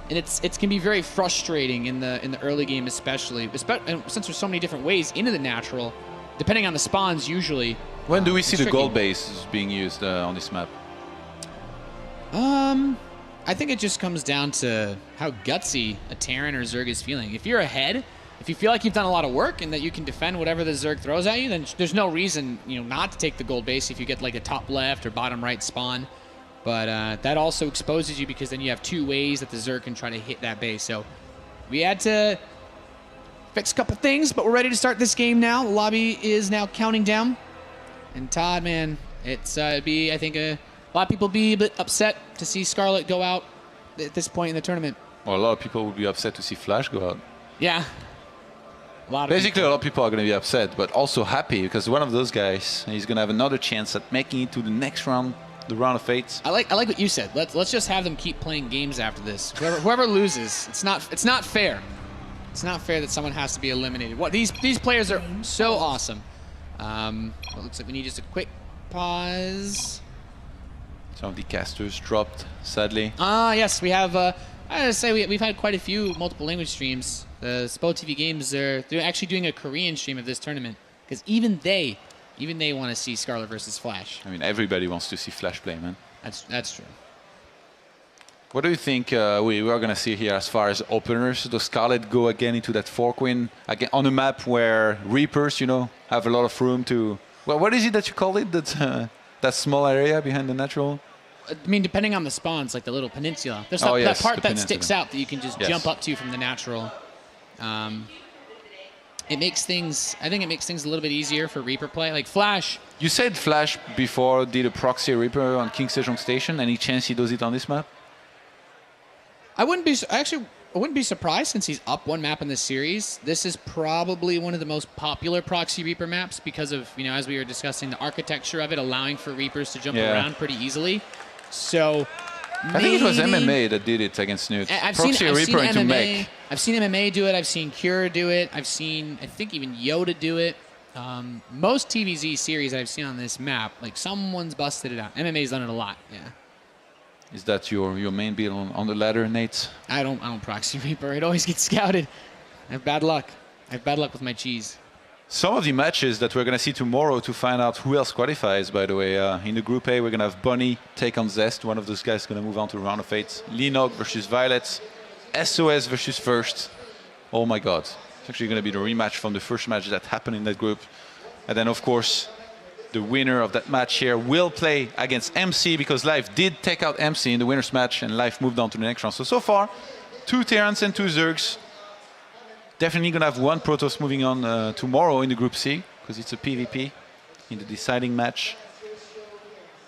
and it can be very frustrating in the early game, especially and since there's so many different ways into the natural, depending on the spawns usually. When do we see the tricky. gold base being used on this map? I think it just comes down to how gutsy a Terran or Zerg is feeling. If you're ahead, if you feel like you've done a lot of work and that you can defend whatever the Zerg throws at you, then there's no reason not to take the gold base if you get like a top left or bottom right spawn. But that also exposes you, because then you have two ways that the Zerg can try to hit that base. So we had to fix a couple things, but we're ready to start this game now. The lobby is now counting down. And Todd, man, I think a lot of people be a bit upset to see Scarlett go out at this point in the tournament. Well, a lot of people would be upset to see Flash go out. Yeah. Basically, a lot of people are going to be upset, but also happy, because one of those guys, he's going to have another chance at making it to the next round, the round of fates. I like what you said. Let's just have them keep playing games after this. Whoever loses, it's not fair. It's not fair that someone has to be eliminated. These players are so awesome. It looks like we need just a quick pause. Some of the casters dropped, sadly. Yes, we have. I gotta say we've had quite a few multiple language streams. The Spo TV Games, they're actually doing a Korean stream of this tournament, because even they want to see Scarlett versus Flash. I mean, everybody wants to see Flash play, man. That's true. What do you think we are going to see here as far as openers? Does Scarlett go again into that 4-queen again on a map where Reapers, you know, have a lot of room to... Well, what is it that you call it? That small area behind the natural? I mean, depending on the spawns, like the little peninsula. There's Oh, that, yes, that part the that peninsula. sticks out that you can just Yes. jump up to from the natural. It makes things, I think it makes things a little bit easier for Reaper play. Like Flash, You said Flash before did a proxy Reaper on King Sejong Station. Any chance he does it on this map? I wouldn't be surprised since he's up one map in this series. This is probably one of the most popular proxy Reaper maps because of, you know, as we were discussing, the architecture of it allowing for Reapers to jump Yeah. around pretty easily. So I think it was maybe- MMA that did it against Newt. I've Proxy seen Reaper into MMA. mech. I've seen MMA do it. I've seen Cure do it. I've seen, I think, even Yoda do it. Most TvZ series that I've seen on this map, like someone's busted it out. MMA's done it a lot. Yeah. Is that your main build on the ladder, Nate? I don't proxy Reaper. It always gets scouted. I have bad luck. I have bad luck with my cheese. Some of the matches that we're going to see tomorrow to find out who else qualifies, by the way. In the Group A, we're going to have Bunny take on Zest. One of those guys is going to move on to round of 8. Linog versus Violet. SOS versus First. Oh my god. It's actually going to be the rematch from the first match that happened in that group. And then, of course, the winner of that match here will play against MC because Life did take out MC in the winner's match and Life moved on to the next round. So far, 2 Terrans and 2 Zergs. Definitely going to have 1 Protoss moving on tomorrow in the Group C because it's a PvP in the deciding match.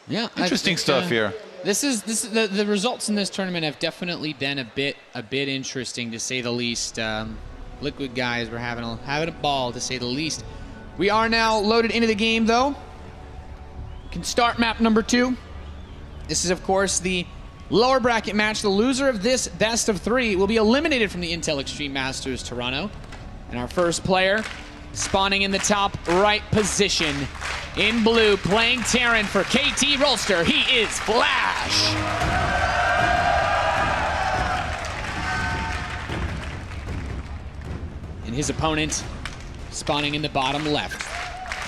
Yeah. Interesting stuff here. This is the results in this tournament have definitely been a bit interesting to say the least. Liquid guys were having a ball to say the least. We are now loaded into the game though. Can start map number 2. This is of course the lower bracket match. The loser of this best of 3 will be eliminated from the Intel Extreme Masters Toronto. And our first player spawning in the top right position in blue, playing Terran for KT Rolster. He is Flash. And his opponent spawning in the bottom left,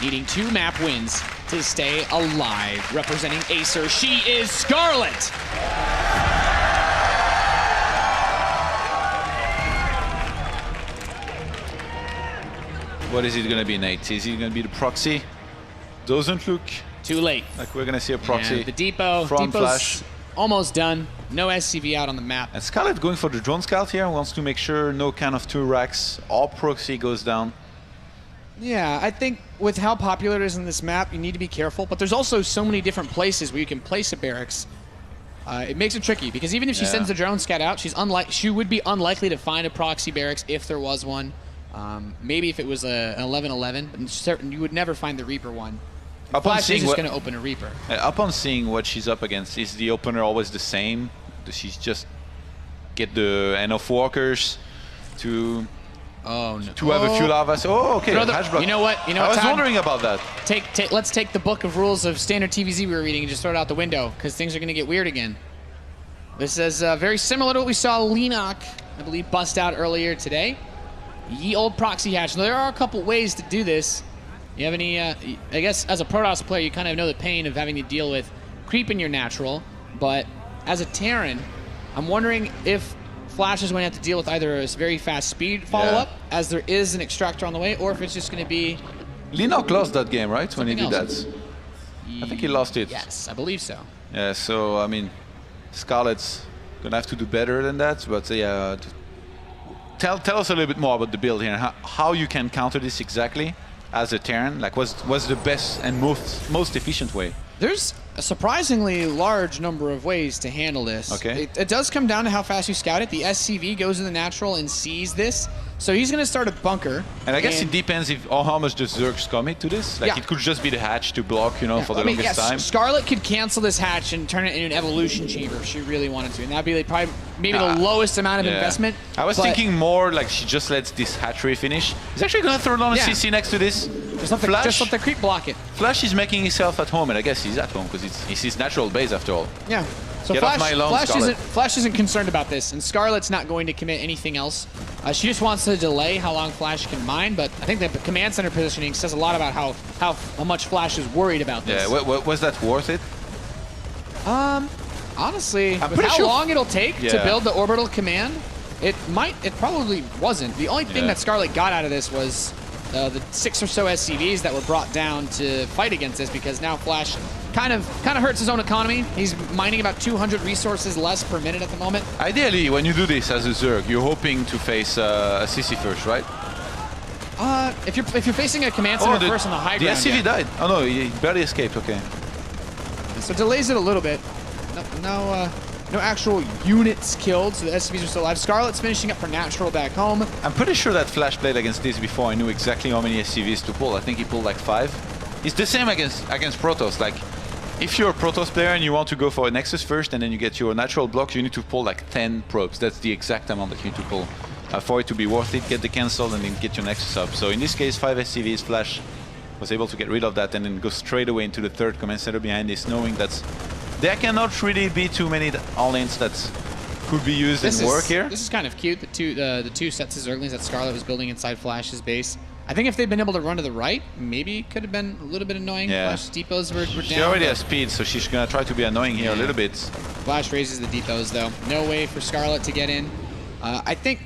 needing 2 map wins to stay alive. Representing Acer, she is Scarlett. What is it going to be, Nate? Is it going to be the proxy? Doesn't look Too late. like we're going to see a proxy. And the depot's from Flash. almost done. No SCV out on the map. And Scarlett going for the drone scout here, wants to make sure no kind of 2 racks or proxy goes down. Yeah, I think with how popular it is in this map, you need to be careful. But there's also so many different places where you can place a barracks. It makes it tricky because even if she sends the drone scout out, she would be unlikely to find a proxy barracks if there was one. Maybe if it was an 11-11, but certain you would never find the Reaper one. Flash is just going to open a Reaper. Upon seeing what she's up against, is the opener always the same? Does she just get the enough walkers to Oh no! to have a few lavas? Oh, okay. Hash block. You know what? I was Todd? wondering about that. Let's take the book of rules of standard TvZ we were reading and just throw it out the window because things are going to get weird again. This is very similar to what we saw Linog, I believe, bust out earlier today. Ye old proxy hatch. Now, there are a couple ways to do this. You have any? I guess as a Protoss player, you kind of know the pain of having to deal with creep in your natural. But as a Terran, I'm wondering if Flash is going to have to deal with either a very fast speed follow-up, as there is an extractor on the way, or if it's just going to be Linog lost that game, right? When he did else. that. I think he lost it. Yes, I believe so. Yeah, so, I mean, Scarlett's going to have to do better than that. But, yeah, tell us a little bit more about the build here and how you can counter this exactly as a Terran. Like, what's the best and most efficient way? There's a surprisingly large number of ways to handle this. Okay. It does come down to how fast you scout it. The SCV goes in the natural and sees this. So he's going to start a bunker. And I guess it depends on how much the Zergs commit to this. Like, it could just be the hatch to block, you know, for the longest time. Scarlett could cancel this hatch and turn it into an evolution chamber if she really wanted to. And that'd be like probably maybe the lowest amount of investment. I was thinking more like she just lets this hatchery finish. He's actually going to throw down a CC next to this. Just let the creep block it. Flash is making himself at home, and I guess he's at home because it's his natural base after all. Yeah. So Flash isn't concerned about this, and Scarlett's not going to commit anything else. She just wants to delay how long Flash can mine, but I think the command center positioning says a lot about how much Flash is worried about this. Yeah, was that worth it? Honestly, with pretty how sure- long it'll take to Yeah. build the orbital command, it probably wasn't. The only thing Yeah. that Scarlett got out of this was the 6 or so SCVs that were brought down to fight against this, because now Flash kind of hurts his own economy. He's mining about 200 resources less per minute at the moment. Ideally, when you do this as a Zerg, you're hoping to face a CC first, right? If you're facing a command center first on the high the ground, SCV yeah. died. Oh no, he barely escaped. Okay. So it delays it a little bit. No actual units killed, so the SCVs are still alive. Scarlett's finishing up for natural back home. I'm pretty sure that Flash played against this before. I knew exactly how many SCVs to pull. I think he pulled like 5. It's the same against Protoss. Like, if you're a Protoss player and you want to go for a Nexus first and then you get your natural blocks, you need to pull like 10 probes. That's the exact amount that you need to pull for it to be worth it. Get the cancel and then get your Nexus up. So in this case, 5 SCVs. Flash was able to get rid of that and then go straight away into the third command center behind this, knowing that there cannot really be too many all-ins that could be used and work here. This is kind of cute. The two sets of Zerglings that Scarlett was building inside Flash's base. I think if they'd been able to run to the right, maybe it could have been a little bit annoying. Yeah. Flash's depots were down. She already has speed, so she's gonna try to be annoying here a little bit. Flash raises the depots though. No way for Scarlett to get in. I think,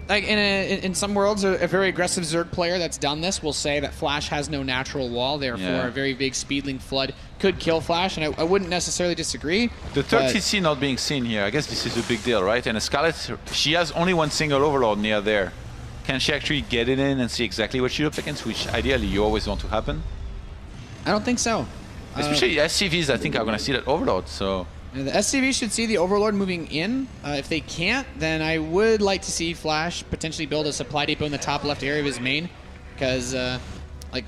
like in some worlds, a very aggressive Zerg player that's done this will say that Flash has no natural wall, therefore a very big Speedling flood could kill Flash, and I wouldn't necessarily disagree. The third CC not being seen here, I guess this is a big deal, right? And Scarlett, she has only one single Overlord near there. Can she actually get it in and see exactly what she's up against, which ideally you always want to happen? I don't think so. Especially SCVs, I think, are going to see that Overlord, so... The SCV should see the Overlord moving in. If they can't, then I would like to see Flash potentially build a supply depot in the top left area of his main, because like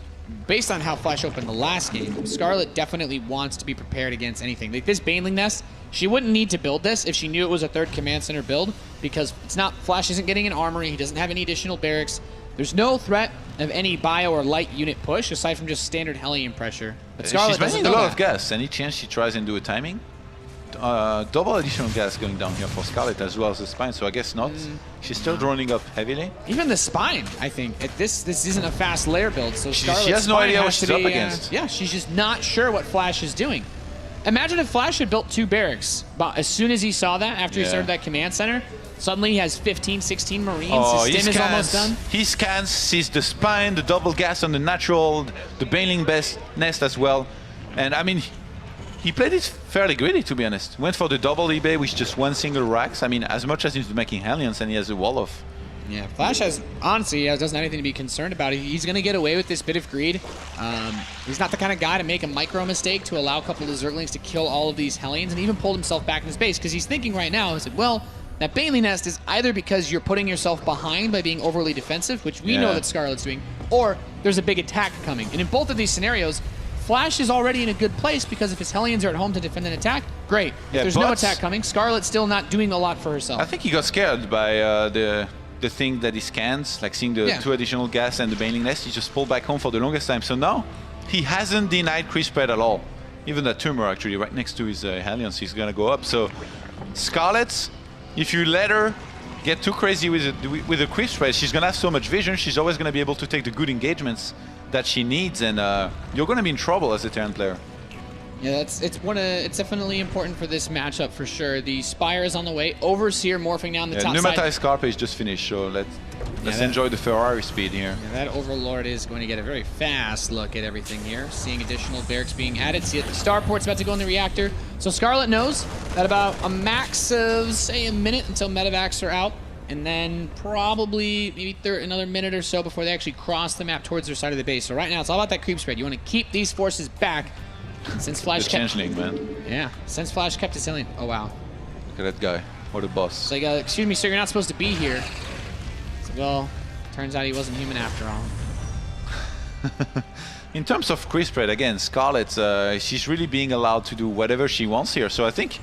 based on how Flash opened the last game, Scarlett definitely wants to be prepared against anything. Like this Baneling Nest, she wouldn't need to build this if she knew it was a third command center build, because it's not, Flash isn't getting an armory, he doesn't have any additional barracks. There's no threat of any bio or light unit push aside from just standard Hellion pressure. But Scarlett she's doesn't spending a know lot that. of gas. Any chance she tries and do a timing? Double additional gas going down here for Scarlett as well as the spine, so I guess not. She's still droning up heavily. Even the spine, I think. This isn't a fast layer build, so She Scarlett's has no spine idea what has to she's up be, against. Yeah, she's just not sure what Flash is doing. Imagine if Flash had built 2 barracks, but as soon as he saw that, after he started that command center, suddenly he has 15, 16 Marines. His stim is almost done. He scans, sees the spine, the double gas on the natural, the Baneling Nest as well. And I mean, he played it fairly greedy, to be honest. Went for the double eBay with just one single racks. I mean, as much as he's making Hellions and he has a wall of... Yeah, Flash has, honestly, doesn't have anything to be concerned about. He's going to get away with this bit of greed. He's not the kind of guy to make a micro mistake to allow a couple of Zerglings to kill all of these Hellions, and even pulled himself back in his base, because he's thinking right now, he said, well, that Baneling Nest is either because you're putting yourself behind by being overly defensive, which we know that Scarlett's doing, or there's a big attack coming. And in both of these scenarios, Flash is already in a good place, because if his Hellions are at home to defend an attack, great. If there's no attack coming, Scarlett's still not doing a lot for herself. I think he got scared by the thing that he scans, like seeing the 2 additional gas and the Baneling Nest. He just pulled back home for the longest time. So now he hasn't denied creep spread at all. Even that tumor actually right next to his Hellions, he's gonna go up. So Scarlett, if you let her get too crazy with the creep spread, she's gonna have so much vision. She's always gonna be able to take the good engagements that she needs, and you're gonna be in trouble as a Terran player. Yeah, it's definitely important for this matchup for sure. The Spire is on the way. Overseer morphing down the top side. Pneumatized Carpe is just finished, so let's enjoy the Ferrari speed here. Yeah, that Overlord is going to get a very fast look at everything here. Seeing additional barracks being added. See that the starport's about to go in the reactor. So Scarlett knows that about a max of, say, a minute until medevacs are out. And then probably maybe another minute or so before they actually cross the map towards their side of the base. So right now it's all about that creep spread. You want to keep these forces back. Since Flash the changeling, man. Yeah, since Flash kept his Hellion. Oh, wow. Look at that guy. What a boss. It's like, excuse me, sir, you're not supposed to be here. It's like, well, turns out he wasn't human after all. In terms of creep spread, again, Scarlett, she's really being allowed to do whatever she wants here. So I think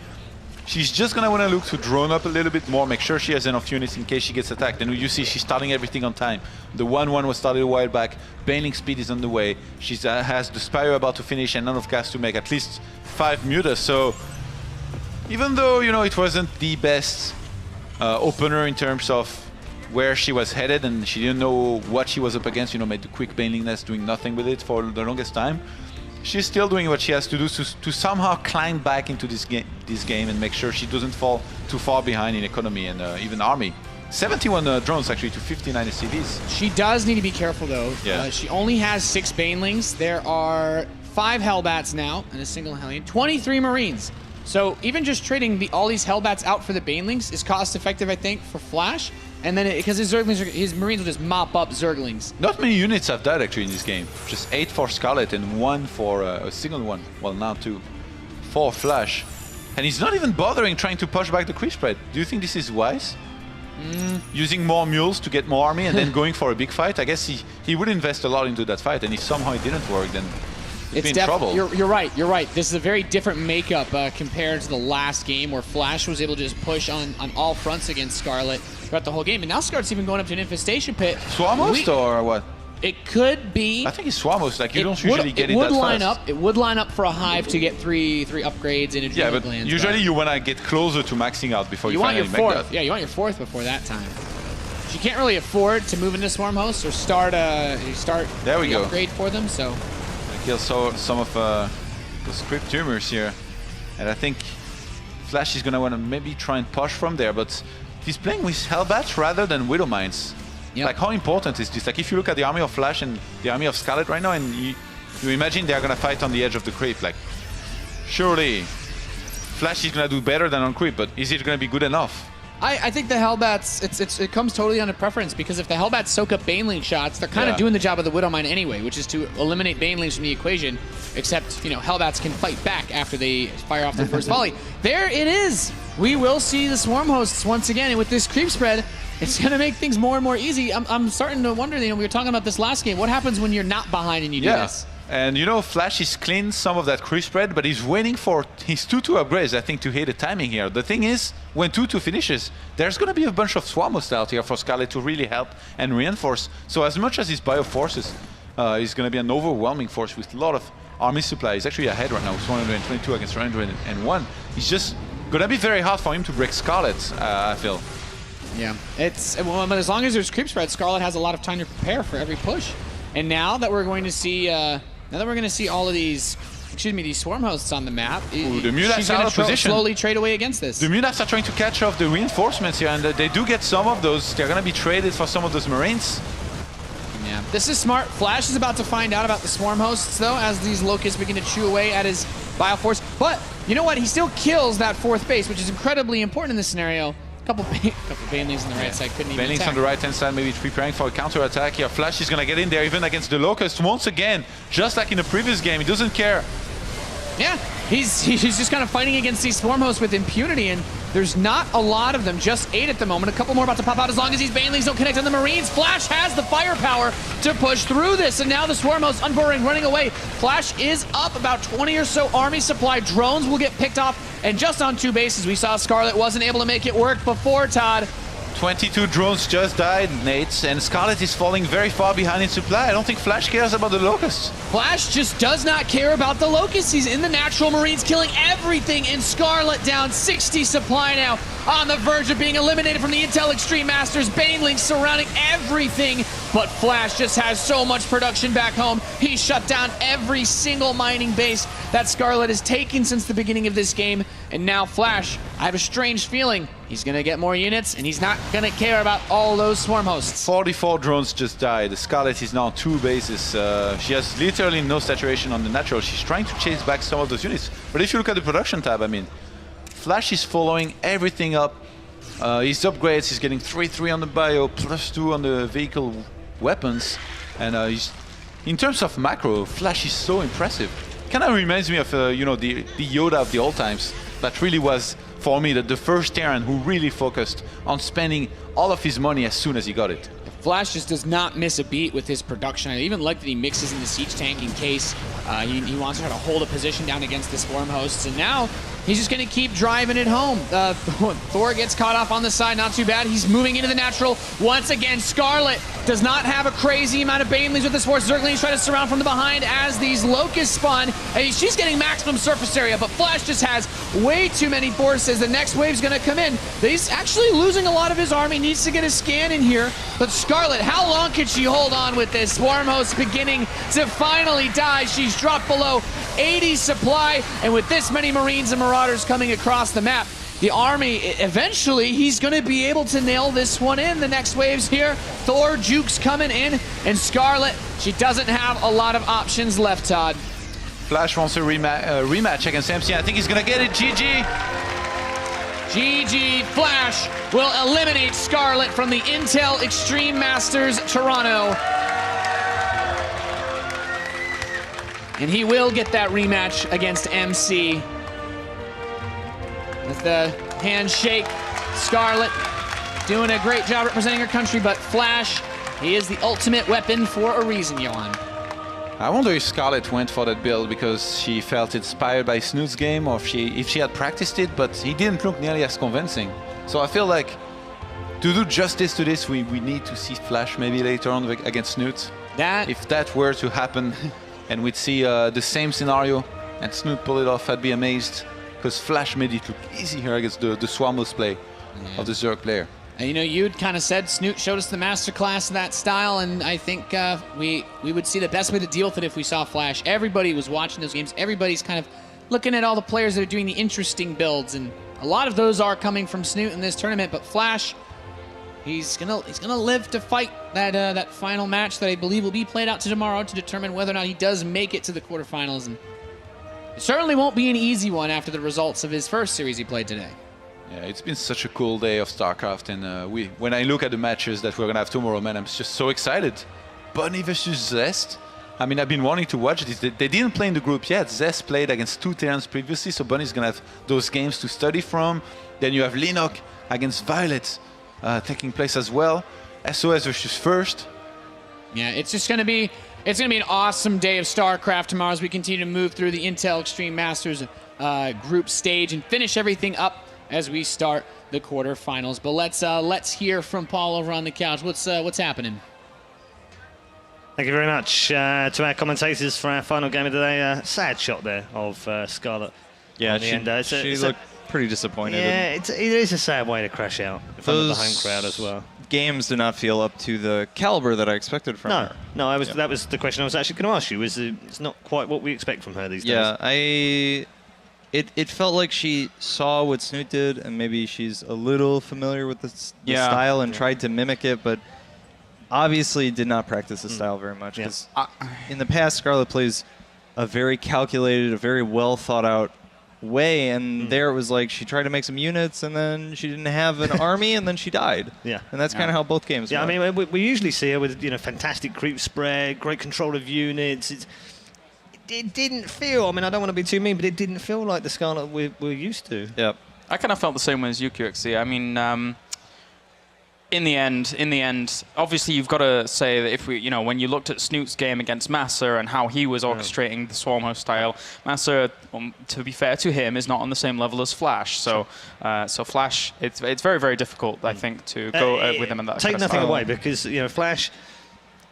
she's just going to want to look to drone up a little bit more, make sure she has enough units in case she gets attacked. And you see she's starting everything on time. The 1-1 was started a while back. Baneling speed is on the way. She has the Spire about to finish and enough gas to make at least 5 mutas. So even though, you know, it wasn't the best opener in terms of where she was headed and she didn't know what she was up against, you know, made the quick Baneling Nest doing nothing with it for the longest time. she's still doing what she has to do to somehow climb back into this game and make sure she doesn't fall too far behind in economy and even army. 71 drones actually to 59 SCVs. She does need to be careful though. Yeah. She only has 6 Banelings. There are 5 Hellbats now and a single Hellion. 23 Marines. So even just trading all these Hellbats out for the Banelings is cost effective, I think, for Flash. And then because his Marines will just mop up Zerglings. Not many units have died actually in this game. Just 8 for Scarlett and 1 for a single one. Well, now 2 for Flash. And he's not even bothering trying to push back the creep spread. Do you think this is wise? Using more mules to get more army and then going for a big fight? I guess he would invest a lot into that fight, and if somehow it didn't work, then it's in trouble. You're right. This is a very different makeup compared to the last game where Flash was able to just push on all fronts against Scarlett throughout the whole game. And now Scarlett's even going up to an infestation pit. Swarmhost or what? It could be. I think it's Swarmhost. Like, you don't usually get it that fast. It would line up for a hive to get three upgrades in a yeah, but glands, usually you want to get closer to maxing out before you finally want your make fourth. that. Yeah, you want your 4th before that time. She can't really afford to move into Swarmhost or start There we go. upgrade for them. So Kill some of those crypt tumors here, and I think Flash is gonna want to maybe try and push from there, but he's playing with Hellbats rather than Widow Mines. Yep. Like, how important is this? Like, if you look at the army of Flash and the army of Scarlett right now, and you imagine they're gonna fight on the edge of the creep, like, surely Flash is gonna do better than on creep, but is it gonna be good enough? I think the Hellbats, it comes totally on a preference, because if the Hellbats soak up Baneling shots, they're kind of doing the job of the Widow Mine anyway, which is to eliminate Banelings from the equation, except, you know, Hellbats can fight back after they fire off their first volley. There it is! We will see the Swarm Hosts once again, and with this creep spread, it's going to make things more and more easy. I'm starting to wonder, you know, we were talking about this last game, what happens when you're not behind and you do this? And you know, Flash is cleaned some of that creep spread, but he's waiting for his 2-2 upgrades, I think, to hit the timing here. The thing is, when 2-2 finishes, there's going to be a bunch of Swarmhosts out here for Scarlett to really help and reinforce. So as much as his bio forces is going to be an overwhelming force with a lot of army supply. He's actually ahead right now with 122 against 101. It's just going to be very hard for him to break Scarlett, I feel. Yeah, but as long as there's creep spread, Scarlett has a lot of time to prepare for every push. And now that we're going to see, all of these, these Swarm Hosts on the map, Ooh, the Mulas she's out going of to position. slowly trade away against this. The Mulas are trying to catch off the reinforcements here, and they do get some of those. They're going to be traded for some of those Marines. Yeah, this is smart. Flash is about to find out about the Swarm Hosts, though, as these Locusts begin to chew away at his Bioforce. But you know what? He still kills that 4th base, which is incredibly important in this scenario. Couple Banelings on the right side couldn't even Banelings attack. on the right-hand side, maybe preparing for a counter-attack here. Flash is going to get in there even against the Locust once again, just like in the previous game. He doesn't care. Yeah, he's just kind of fighting against these Swarm Hosts with impunity, and there's not a lot of them, just 8 at the moment. A couple more about to pop out as long as these Banelings don't connect on the Marines. Flash has the firepower to push through this, and now the Swarm Hosts unburrowing, running away. Flash is up about 20 or so army supply. Drones will get picked off, and just on 2 bases, we saw Scarlett wasn't able to make it work before, Todd. 22 drones just died, Nate, and Scarlett is falling very far behind in supply. I don't think Flash cares about the Locusts. Flash just does not care about the Locusts. He's in the Natural Marines, killing everything, and Scarlett down 60 supply now, on the verge of being eliminated from the Intel Extreme Masters. Banelings surrounding everything, but Flash just has so much production back home. He shut down every single mining base that Scarlett has taken since the beginning of this game, and now Flash, I have a strange feeling, he's going to get more units, and he's not going to care about all those Swarm Hosts. 44 drones just died. Scarlett is now 2 bases. She has literally no saturation on the natural. She's trying to chase back some of those units. But if you look at the production tab, I mean, Flash is following everything up. His upgrades, he's getting 3-3 on the bio, +2 on the vehicle weapons. And in terms of macro, Flash is so impressive. Kind of reminds me of, you know, the Yoda of the old times. That really was, for me, the first Terran who really focused on spending all of his money as soon as he got it. Flash just does not miss a beat with his production. I even like that he mixes in the siege tank in case he wants to try to hold a position down against the Swarm Hosts. And now he's just going to keep driving it home. Thor gets caught off on the side, not too bad. He's moving into the natural. Once again, Scarlett does not have a crazy amount of Baneleys with this force. Zerglings try to surround from the behind as these locusts spawn. And she's getting maximum surface area, but Flash just has way too many forces. The next wave's going to come in. He's actually losing a lot of his army. Needs to get a scan in here. But Scarlett, how long can she hold on with this? Swarm host beginning to finally die. She's dropped below 80 supply, and with this many Marines and Marauders coming across the map, the army, eventually, he's going to be able to nail this one in. The next wave's here. Thor, Juke's coming in, and Scarlett, she doesn't have a lot of options left, Todd. Flash wants a rematch against MC. I think he's going to get it. GG. GG. Flash will eliminate Scarlett from the Intel Extreme Masters Toronto. And he will get that rematch against MC. With the handshake, Scarlett doing a great job representing her country, but Flash, he is the ultimate weapon for a reason, Johan. I wonder if Scarlett went for that build because she felt inspired by Snoot's game, or if she had practiced it, but he didn't look nearly as convincing. So I feel like to do justice to this, we need to see Flash maybe later on against Snoot. If that were to happen, and we'd see the same scenario and Snoot pull it off, I'd be amazed. Because Flash made it look easy here against the Swarmless play of the Zerg player. And you know, you'd kind of said Snoot showed us the masterclass of that style, and I think we would see the best way to deal with it if we saw Flash. Everybody was watching those games. Everybody's kind of looking at all the players that are doing the interesting builds, and a lot of those are coming from Snoot in this tournament. But Flash, he's gonna live to fight that final match that I believe will be played out to tomorrow to determine whether or not he does make it to the quarterfinals. And it certainly won't be an easy one after the results of his first series he played today. Yeah, it's been such a cool day of StarCraft, and when I look at the matches that we're gonna have tomorrow, man, I'm just so excited. Bunny versus Zest. I mean, I've been wanting to watch this. They didn't play in the group yet. Zest played against 2 Terrans previously, so Bunny's gonna have those games to study from. Then you have Linok against Violet taking place as well. SOS versus First. Yeah, it's going to be an awesome day of StarCraft tomorrow as we continue to move through the Intel Extreme Masters group stage and finish everything up as we start the quarterfinals. But let's hear from Paul over on the couch. What's happening? Thank you very much to our commentators for our final game of the day. Sad shot there of Scarlett. Yeah, she looked pretty disappointed. Yeah, it is a sad way to crash out in front of the home crowd as well. Games do not feel up to the caliber that I expected from her. No, that was the question I was actually going to ask you. It's not quite what we expect from her these days. Yeah, it felt like she saw what Snoot did, and maybe she's a little familiar with the style and tried to mimic it, but obviously did not practice the style very much. Because in the past, Scarlett plays a very calculated, a very well thought out way, and there it was like she tried to make some units, and then she didn't have an army, and then she died. Yeah, and that's kind of how both games. Yeah, went. I mean, we usually see her with fantastic creep spread, great control of units. It didn't feel. I mean, I don't want to be too mean, but it didn't feel like the Scarlett we're used to. Yeah, I kind of felt the same way as you, QXC. I mean, in the end, obviously you've got to say that if when you looked at Snoot's game against Massa and how he was orchestrating the Swarm host style, Massa, to be fair to him, is not on the same level as Flash. So, so Flash, it's very, very difficult, I think, to go with him in that. Take kind of nothing style. away, because Flash,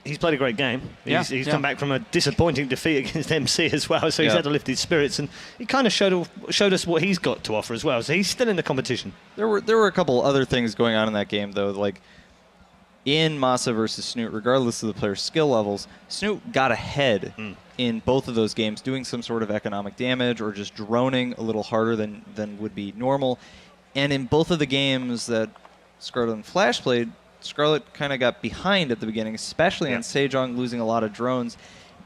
he's played a great game. He's come back from a disappointing defeat against MC as well, so he's had to lift his spirits, and he kind of showed us what he's got to offer as well. So he's still in the competition. There were a couple other things going on in that game, though. Like in Massa versus Snoot, regardless of the player's skill levels, Snoot got ahead in both of those games, doing some sort of economic damage or just droning a little harder than would be normal. And in both of the games that Scarlett and Flash played, Scarlett kind of got behind at the beginning, especially on Sejong losing a lot of drones.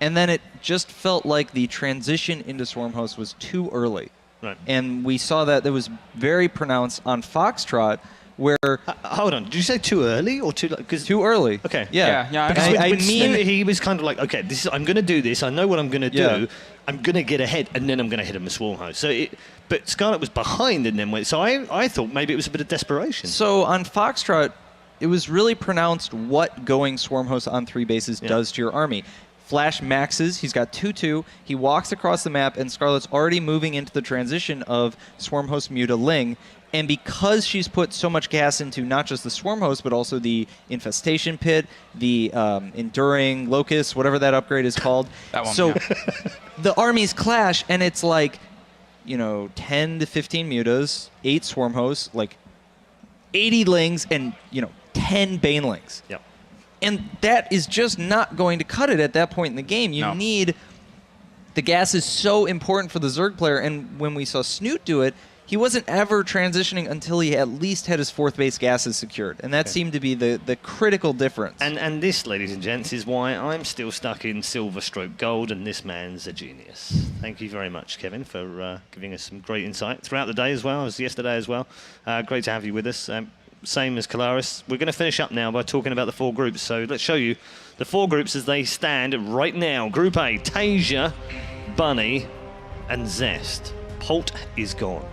And then it just felt like the transition into Swarm Host was too early. Right. And we saw that was very pronounced on Foxtrot, where... hold on, did you say too early or too... Too early. Okay. Yeah. Because with Snoot, he was kind of like, okay, I'm going to do this. I know what I'm going to do. I'm going to get ahead, and then I'm going to hit him with Swarm Host. So but Scarlett was behind and then went. So I thought maybe it was a bit of desperation. So on Foxtrot, it was really pronounced what going Swarm Host on 3 bases does to your army. Flash maxes. He's got 2-2. He walks across the map, and Scarlett's already moving into the transition of Swarm Host Muta Ling. And because she's put so much gas into not just the Swarm Host, but also the Infestation Pit, the Enduring Locust, whatever that upgrade is called. That one, so yeah. the armies clash, and it's like, 10 to 15 mutas, 8 Swarm Hosts, like 80 Lings, and, 10 Banelings. Yep. And that is just not going to cut it at that point in the game. You need... The gas is so important for the Zerg player, and when we saw Snoot do it, he wasn't ever transitioning until he at least had his 4th base gases secured. And that seemed to be the critical difference. And this, ladies and gents, is why I'm still stuck in silver stroke gold, and this man's a genius. Thank you very much, Kevin, for giving us some great insight throughout the day as well, as yesterday as well. Great to have you with us. Same as Kalaris. We're going to finish up now by talking about the 4 groups. So let's show you the 4 groups as they stand right now. Group A, TvZ, Bunny, and Zest. Polt is gone.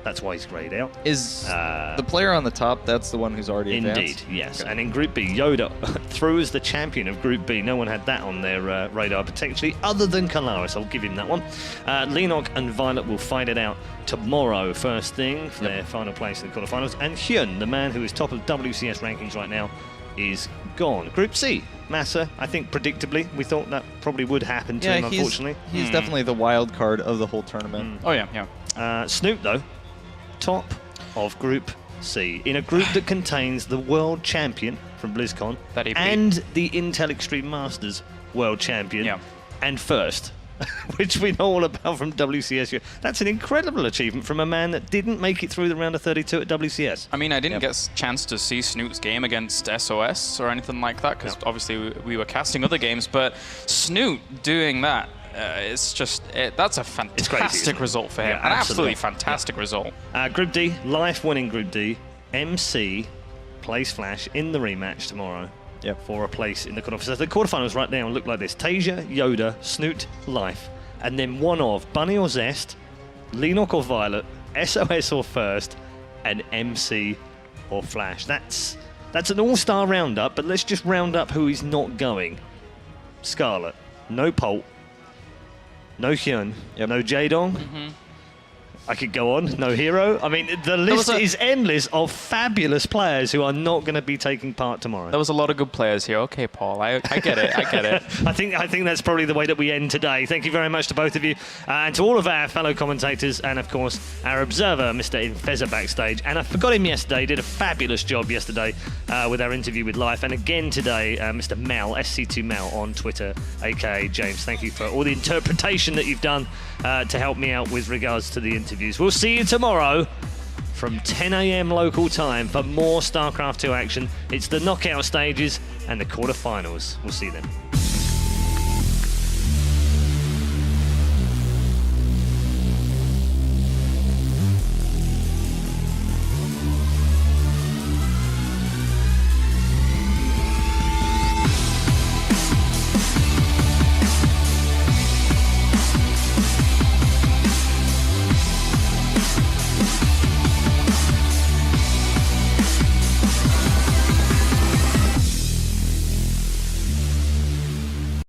That's why he's grayed out. Is the player on the top, that's the one who's already advanced? Indeed, yes. Okay. And in Group B, Yoda through as the champion of Group B. No one had that on their radar, potentially, other than Kalaris. I'll give him that one. Lenok and Violet will fight it out tomorrow, first thing, for their final place in the quarterfinals. And Hyun, the man who is top of WCS rankings right now, is gone. Group C, Massa, I think predictably, we thought that probably would happen to him, unfortunately. He's definitely the wild card of the whole tournament. Oh, yeah. Snoop, though, top of Group C, in a group that contains the world champion from BlizzCon That he beat. and the Intel Extreme Masters world champion and first, which we know all about from WCS. That's an incredible achievement from a man that didn't make it through the round of 32 at WCS. I mean, I didn't get a chance to see Snoot's game against SOS or anything like that, because obviously we were casting other games, but Snoot doing that, it's just, that's a fantastic result for him. Yeah, An absolutely absolutely fantastic result. Group D, Life winning Group D. MC plays Flash in the rematch tomorrow for a place in the quarterfinals. So the quarterfinals right now look like this. TvZ, Yoda, Snoot, Life. And then one of Bunny or Zest, Lenok or Violet, SOS or First, and MC or Flash. That's an all-star roundup, but let's just round up who is not going. Scarlett, no Polt, no Hyun, no Jaedong. I could go on. No Hero. I mean, the list is endless of fabulous players who are not going to be taking part tomorrow. There was a lot of good players here. Okay, Paul, I get it. I get it. I think that's probably the way that we end today. Thank you very much to both of you and to all of our fellow commentators and, of course, our observer, Mr. Infeza backstage. And I forgot him yesterday. Did a fabulous job yesterday with our interview with Life. And again today, Mr. Mel, SC2 Mel on Twitter, a.k.a. James. Thank you for all the interpretation that you've done to help me out with regards to the interviews. We'll see you tomorrow from 10 a.m. local time for more StarCraft 2 action. It's the knockout stages and the quarterfinals. We'll see you then.